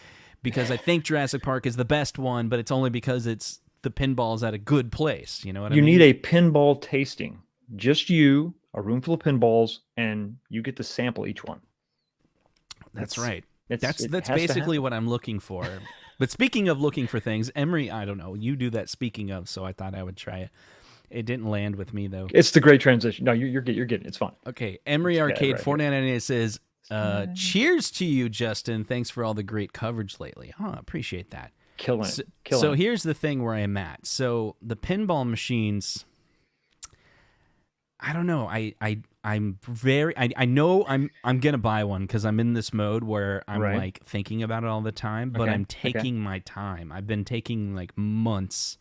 because I think Jurassic Park is the best one, but it's only because it's the pinball's at a good place. You know what I mean? You need a pinball tasting. Just you, a room full of pinballs, and you get to sample each one. That's right. That's basically what I'm looking for. But speaking of looking for things, Emery, I don't know. You do that speaking of, so I thought I would try it. It didn't land with me, though. It's the great transition. No, you're getting it. It's fine. Okay. Emery Arcade 499 says, cheers to you, Justin. Thanks for all the great coverage lately. Oh, I appreciate that. Killing it. So here's the thing where I'm at. So the pinball machines, I don't know. I know I'm gonna buy one because I'm in this mode where I'm like thinking about it all the time, but I'm taking my time. I've been taking like months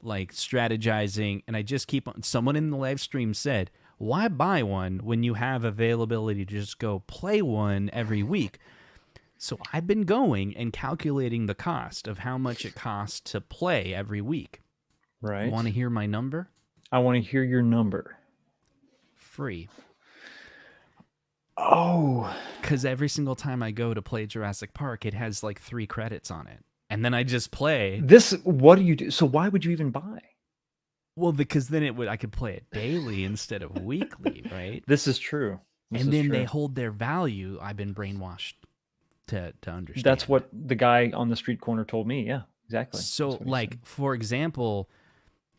like strategizing, and I just keep on. Someone in the live stream said, why buy one when you have availability to just go play one every week? So I've been going and calculating the cost of how much it costs to play every week. Right. Want to hear my number? I want to hear your number. Free. Oh. Because every single time I go to play Jurassic Park, it has like 3 credits on it. And then I just play. What do you do? So why would you even buy? Well, because then I could play it daily instead of weekly, right? This is true. They hold their value. I've been brainwashed to understand. That's what the guy on the street corner told me. Yeah, exactly. So, for example,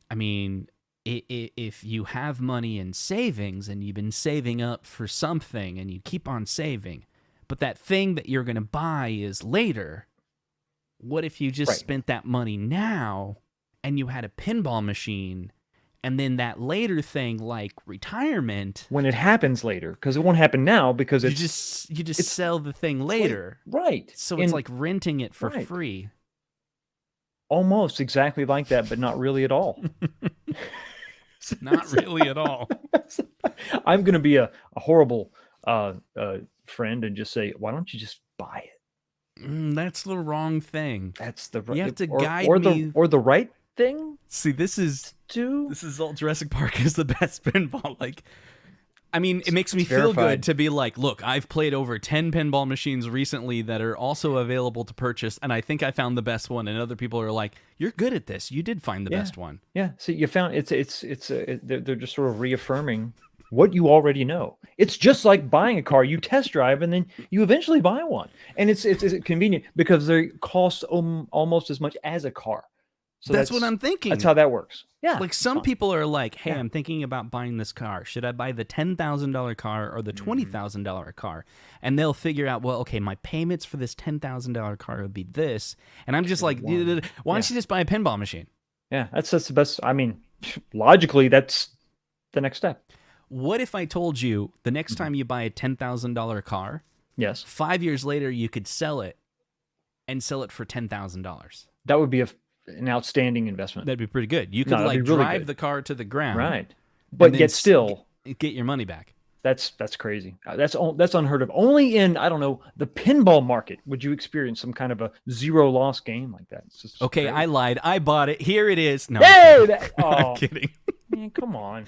I mean, if you have money in savings and you've been saving up for something and you keep on saving, but that thing that you're going to buy is later, what if you just spent that money now and you had a pinball machine and then that later thing like retirement? When it happens later, because it won't happen now because you just sell the thing later. Right. So it's like renting it for free. Almost exactly like that, but not really at all. Not really at all. I'm going to be a horrible friend and just say, "Why don't you just buy it?" That's the wrong thing. That's the You have to guide or me. the right thing. See, this is all Jurassic Park is the best pinball. Like, I mean, it makes me feel good to be like, look, I've played over 10 pinball machines recently that are also available to purchase, and I think I found the best one. And other people are like, you're good at this. You did find the best one. Yeah. So you found they're just sort of reaffirming what you already know. It's just like buying a car. You test drive and then you eventually buy one, and it's convenient because they cost almost as much as a car. So that's what I'm thinking. That's how that works. Yeah. Like some people are like, hey, I'm thinking about buying this car. Should I buy the $10,000 car or the $20,000 car? And they'll figure out, well, okay, my payments for this $10,000 car would be this. And I'm just like, why don't you just buy a pinball machine? Yeah, that's the best. I mean, logically, that's the next step. What if I told you the next time you buy a $10,000 car, yes, 5 years later you could sell it and sell it for $10,000? That would be an outstanding investment. That'd be pretty good. You could really drive the car to the ground, right? But yet still get your money back. That's crazy. That's unheard of. Only in, I don't know, the pinball market would you experience some kind of a zero loss game like that. It's just okay, crazy. I lied. I bought it. Here it is. No, hey, I'm kidding. Man, come on.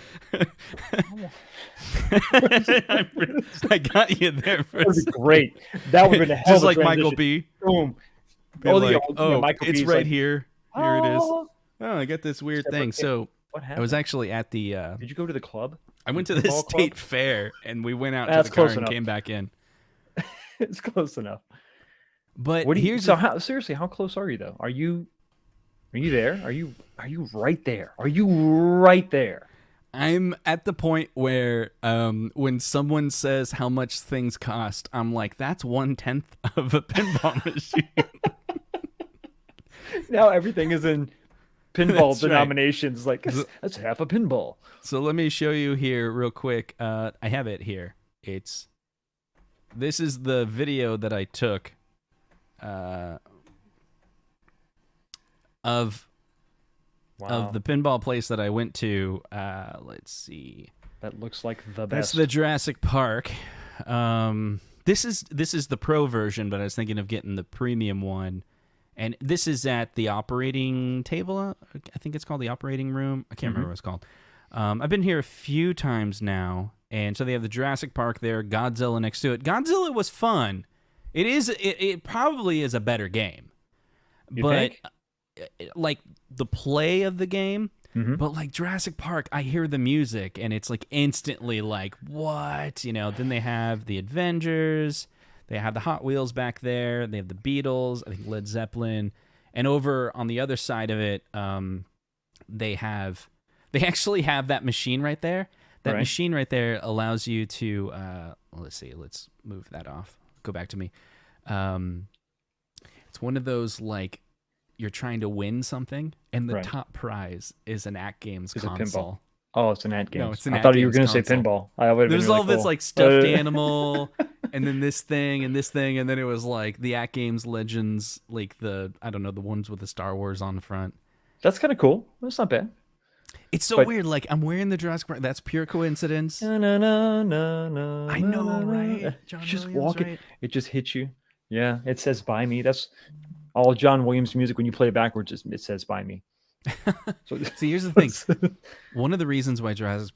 I got you there. That would be great. That would have been a hell just of a like transition. Michael B. Boom. Michael it's B's right here. Here it is. Oh, I got this weird thing. So what happened? I was actually at the. Did you go to the club? I went to the state fair, and we went out to the car and came back in. It's close enough. But seriously, how close are you though? Are you there? Are you right there? Are you right there? I'm at the point where when someone says how much things cost, I'm like, that's 1/10 of a pinball machine. Now everything is in pinball That's denominations. Right. Like that's half a pinball. So let me show you here real quick. I have it here. This is the video that I took of the pinball place that I went to. Let's see. That looks like the best. That's the Jurassic Park. This is the pro version, but I was thinking of getting the premium one. And this is at the operating table. I think it's called the operating room. I can't remember what it's called. I've been here a few times now. And so they have the Jurassic Park there, Godzilla next to it. Godzilla was fun. It probably is a better game. You think? Like the play of the game, but like Jurassic Park, I hear the music and it's like instantly like, what? Then they have the Avengers. They have the Hot Wheels back there. They have the Beatles, I think Led Zeppelin. And over on the other side of it, they actually have that machine right there. That machine right there allows you to, let's see, let's move that off. Go back to me. It's one of those, like, you're trying to win something, and the top prize is an AtGames console. Oh, it's an AtGames. No, it's an I thought you were going to say pinball. There's all this like stuffed animal, and then this thing, and this thing, and then it was like the AtGames Legends, like the ones with the Star Wars on the front. That's kind of cool. That's not bad. It's so weird. Like I'm wearing the Jurassic Park. That's pure coincidence. I know, right? John just walk it. It just hits you. Yeah, it says "By Me." That's all John Williams music. When you play it backwards, it says "By Me." So, see, here's the thing. One of the reasons why Jurassic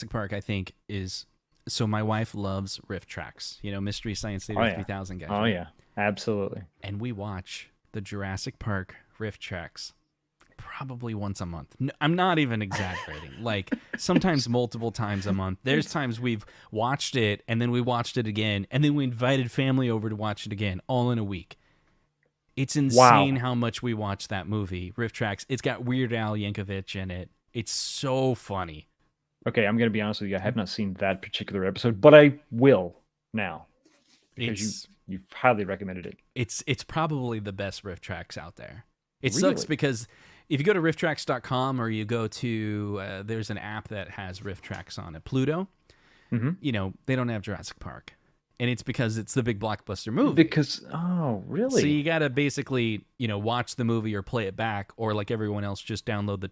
Park, I think, is so my wife loves riff tracks. Mystery Science Theater 3000 guys. Oh yeah, absolutely. And we watch the Jurassic Park riff tracks probably once a month. No, I'm not even exaggerating. Like sometimes multiple times a month. There's times we've watched it and then we watched it again and then we invited family over to watch it again, all in a week. It's insane how much we watch that movie, Riff Tracks. It's got Weird Al Yankovic in it. It's so funny. Okay, I'm going to be honest with you. I have not seen that particular episode, but I will now. Because you've highly recommended it. It's probably the best Riff Tracks out there. It sucks because if you go to rifftracks.com or you go to, there's an app that has Riff Tracks on it, Pluto, they don't have Jurassic Park. And it's because it's the big blockbuster movie. Oh, really? So you got to basically, watch the movie or play it back, or like everyone else, just download the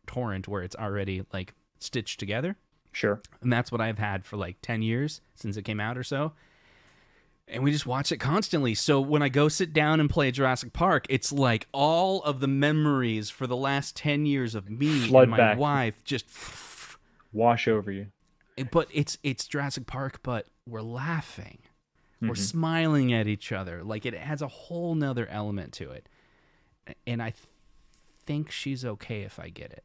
torrent where it's already like stitched together. Sure. And that's what I've had for like 10 years since it came out or so. And we just watch it constantly. So when I go sit down and play Jurassic Park, it's like all of the memories for the last 10 years of me Flood and my back. wife just Wash over you. But it's Jurassic Park, but we're laughing. We're Mhm. smiling at each other. Like, it adds a whole nother element to it. And I think she's okay if I get it.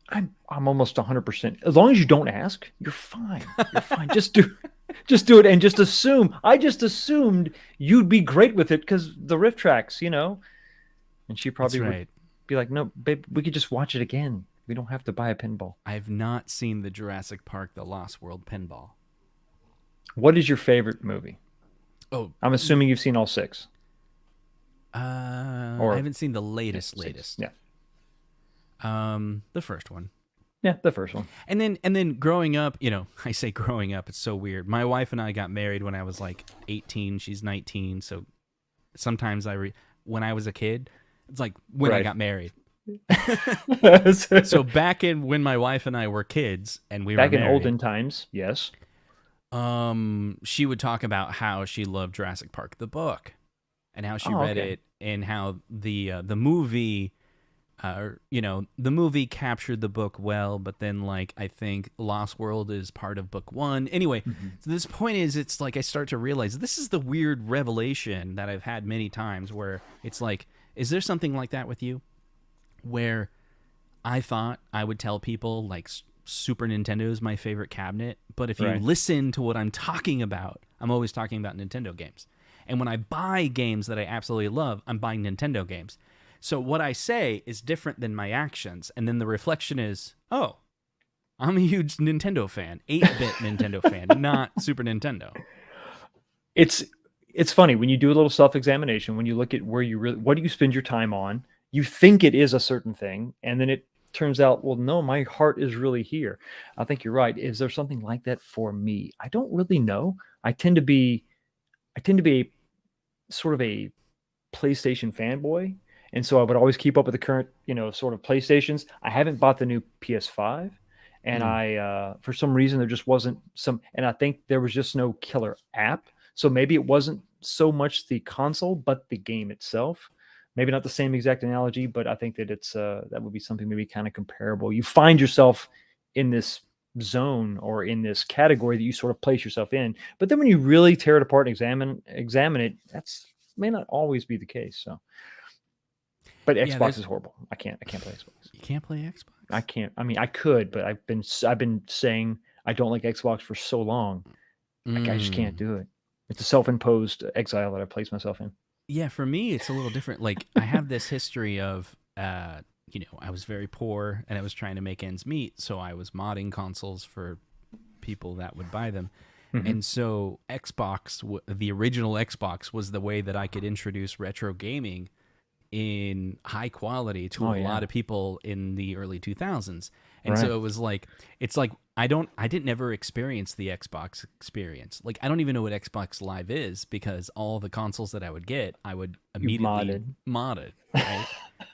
I'm almost 100%. As long as you don't ask, you're fine. You're fine. Just do it and just assume. I just assumed you'd be great with it because the riff tracks, you know. And she probably That's would right. be like, "No, babe, we could just watch it again. We don't have to buy a pinball." I've not seen the Jurassic Park The Lost World pinball. What is your favorite movie? Oh, I'm assuming you've seen all 6. I Or- haven't seen the latest. Yeah. The first one. Yeah, the first one. And then growing up, you know, I say growing up, it's so weird. My wife and I got married when I was like 18. She's 19. So sometimes when I was a kid, it's like when I Right. got married. So back in when my wife and I were kids and we back were in married, olden times, yes. she would talk about how she loved Jurassic Park the book and how she read okay. it and how the movie the movie captured the book well, but then like I think Lost World is part of book 1. Anyway, so this point is it's like I start to realize this is the weird revelation that I've had many times where it's like, is there something like that with you? Where I thought I would tell people like Super Nintendo is my favorite cabinet, but if you Right. listen to what I'm talking about, I'm always talking about Nintendo games. And when I buy games that I absolutely love, I'm buying Nintendo games. So what I say is different than my actions, and then the reflection is, oh, I'm a huge Nintendo fan, 8-bit Nintendo fan, not Super Nintendo. It's funny when you do a little self-examination, when you look at where you really, what do you spend your time on? You think it is a certain thing, and then it turns out, well, no, my heart is really here. I think you're right. Is there something like that for me? I don't really know. I tend to be a sort of a PlayStation fanboy. And so I would always keep up with the current, sort of PlayStations. I haven't bought the new PS5. And I, for some reason, there just wasn't and I think there was just no killer app. So maybe it wasn't so much the console, but the game itself. Maybe not the same exact analogy, but I think that it's, that would be something maybe kind of comparable. You find yourself in this zone or in this category that you sort of place yourself in. But then when you really tear it apart and examine it, that's may not always be the case. So. But Xbox is horrible. I can't play Xbox. You can't play Xbox? I can't. I mean, I could, but I've been saying I don't like Xbox for so long. Like, I just can't do it. It's a self-imposed exile that I place myself in. Yeah, for me, it's a little different. Like, I have this history of, I was very poor and I was trying to make ends meet. So I was modding consoles for people that would buy them. Mm-hmm. And so Xbox, the original Xbox, was the way that I could introduce retro gaming in high quality to a lot of people in the early 2000s. And so it was like, it's like, I didn't never experience the Xbox experience. Like, I don't even know what Xbox Live is because all the consoles that I would get, I would immediately mod it, right?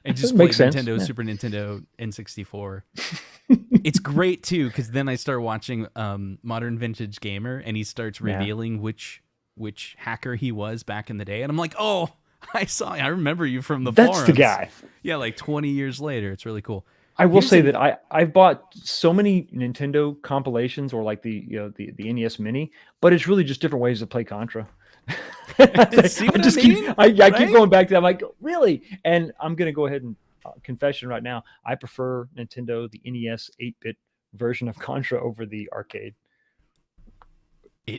And just play Nintendo, Super Nintendo, N64. It's great too, because then I start watching Modern Vintage Gamer and he starts revealing which hacker he was back in the day. And I'm like, oh, I remember you from the forums. That's the guy. Yeah, like 20 years later. It's really cool. I will say that I've bought so many Nintendo compilations or like the NES Mini, but it's really just different ways to play Contra. See what I mean? I keep going back to that. I'm like, really? And I'm going to go ahead and confession right now. I prefer Nintendo, the NES 8-bit version of Contra over the arcade.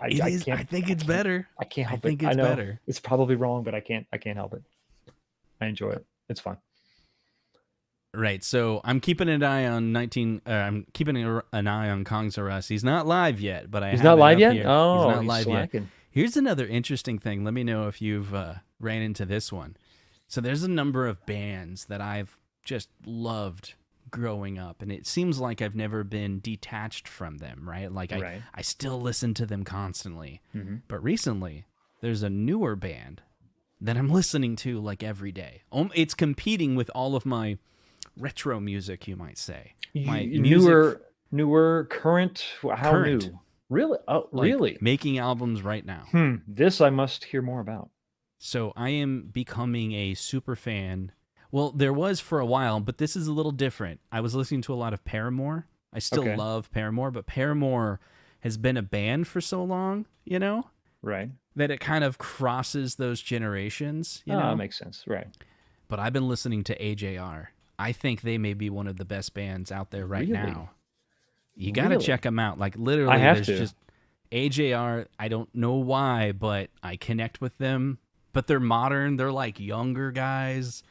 I think it's better. I can't help it. I think it. it's I know better. It's probably wrong, but I can't help it. I enjoy it. It's fun. Right, so I'm keeping an eye on I'm keeping an eye on Kong's R Us. He's not live yet, but he's not live yet. Here. Oh, he's not live slacking. yet. Here's another interesting thing. Let me know if you've ran into this one. So there's a number of bands that I've just loved growing up, and it seems like I've never been detached from them. Right, like I still listen to them constantly. Mm-hmm. But recently, there's a newer band that I'm listening to like every day. It's competing with all of my retro music, you might say. My newer newer, current? How Current. new? Really? Oh, Like, really? making albums right now. This I must hear more about. So I am becoming a super fan. Well, there was for a while, but this is a little different. I was listening to a lot of Paramore. I still Okay. love Paramore, but Paramore has been a band for so long, Right. that it kind of crosses those generations, you know? That makes sense. Right. But I've been listening to AJR. I think they may be one of the best bands out there right Really? now. You got to Really? check them out. Like, literally, I have there's to. just AJR. I don't know why, but I connect with them. But they're modern. They're like younger guys.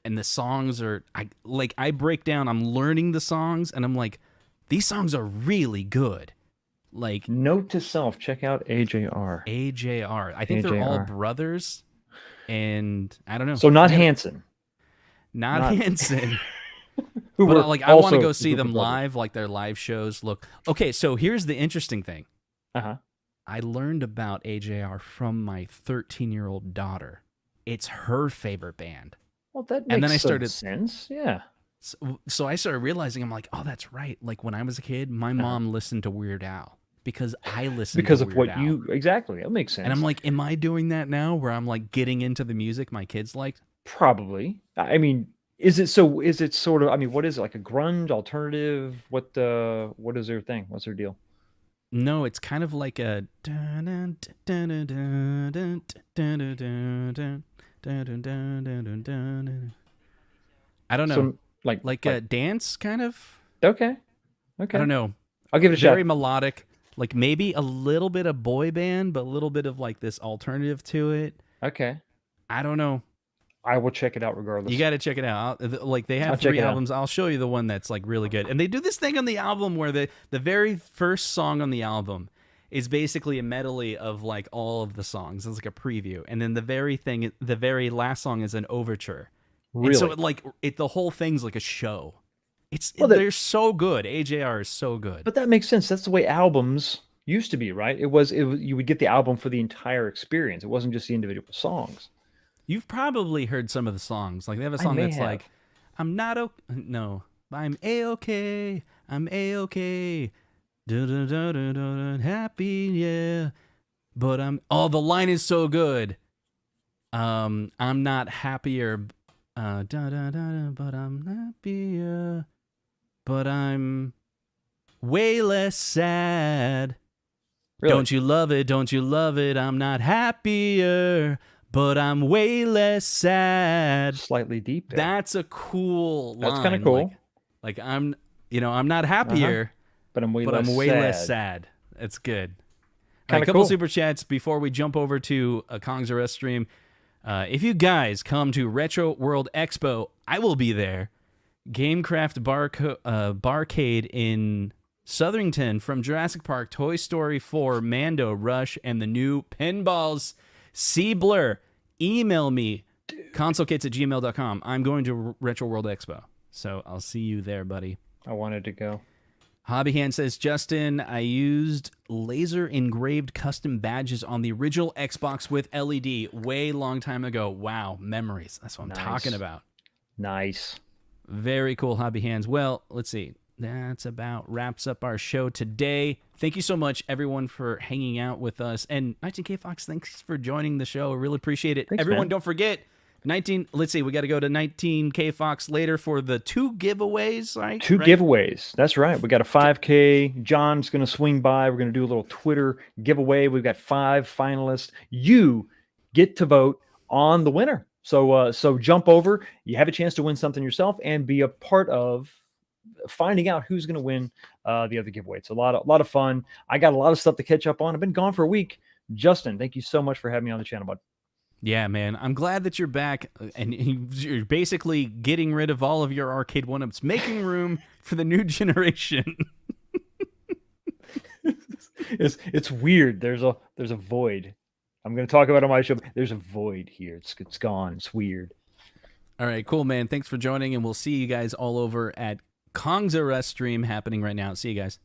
And the songs are, I break down, I'm learning the songs, and I'm like, these songs are really good. Like, Note to self, check out AJR. AJR. I think they're all AJR. brothers. And I don't know. So not Hanson. Not Hanson. Who But were like, I want to also go see Group of them Brothers. live. Like, their live shows look. Okay, so here's the interesting thing. Uh-huh. I learned about AJR from my 13-year-old daughter. It's her favorite band. Well, that makes And then I some started- sense. Yeah. So I started realizing, I'm like, oh, that's right. Like, when I was a kid, my mom listened to Weird Al because I listened Because to of Weird what Al. you exactly. That makes sense. And I'm like, am I doing that now where I'm like getting into the music my kids liked? probably. I mean, is it sort of, I mean, what is it, like a grunge alternative? What is their thing? What's their deal? No, it's kind of like a. I don't know. Some, like a dance kind of. okay. Okay. I don't know. I'll give it a shot. Very melodic. Like maybe a little bit of boy band, but a little bit of like this alternative to it. Okay. I don't know. I will check it out regardless. You got to check it out. Like they I'll have check 3 it out. albums. I'll show you the one that's like really good. And they do this thing on the album where the very first song on the album is basically a medley of like all of the songs. It's like a preview, and then the very last song is an overture. Really? And so the whole thing's like a show. Well, They're so good. AJR is so good. But that makes sense. That's the way albums used to be, right? It was you would get the album for the entire experience. It wasn't just the individual songs. You've probably heard some of the songs. Like they have a I song may that's have. like, "I'm not okay." No, I'm a-okay. I'm a-okay. Happy, yeah. But the line is so good. I'm not happier. But I'm happier. But I'm way less sad. Really? Don't you love it? Don't you love it? I'm not happier, but I'm way less sad. Slightly deep there. That's a cool line. That's kind of cool. Like I'm not happier, but I'm way but less I'm way sad. less sad. That's good. All right, Kinda a couple cool. super chats before we jump over to a Kong's Arrest stream. If you guys come to Retro World Expo, I will be there. Gamecraft Barcade in Southington from Jurassic Park, Toy Story 4, Mando, Rush, and the new Pinballs. Blur. Email me, consolekits@gmail.com. I'm going to Retro World Expo, so I'll see you there, buddy. I wanted to go. Hobbyhand says, Justin, I used laser engraved custom badges on the original Xbox with LED way long time ago. Wow, memories. That's what I'm talking about. Nice. Very cool, Hobby Hands. Well, let's see. That's about wraps up our show today. Thank you so much, everyone, for hanging out with us. And 19K Fox, thanks for joining the show. I really appreciate it. Thanks, Everyone, man. don't forget, let's see, we got to go to 19K Fox later for the 2 giveaways, right? Two giveaways. That's right. We got a 5K. John's going to swing by. We're going to do a little Twitter giveaway. We've got 5 finalists. You get to vote on the winner. So jump over. You have a chance to win something yourself and be a part of finding out who's going to win the other giveaway. It's a lot of fun. I got a lot of stuff to catch up on. I've been gone for a week. Justin, thank you so much for having me on the channel, bud. Yeah, man. I'm glad that you're back and you're basically getting rid of all of your arcade one-ups, making room for the new generation. It's weird. There's a void. I'm going to talk about it on my show. There's a void here. It's gone. It's weird. All right, cool, man. Thanks for joining, and we'll see you guys all over at Kong's Arrest stream happening right now. See you guys.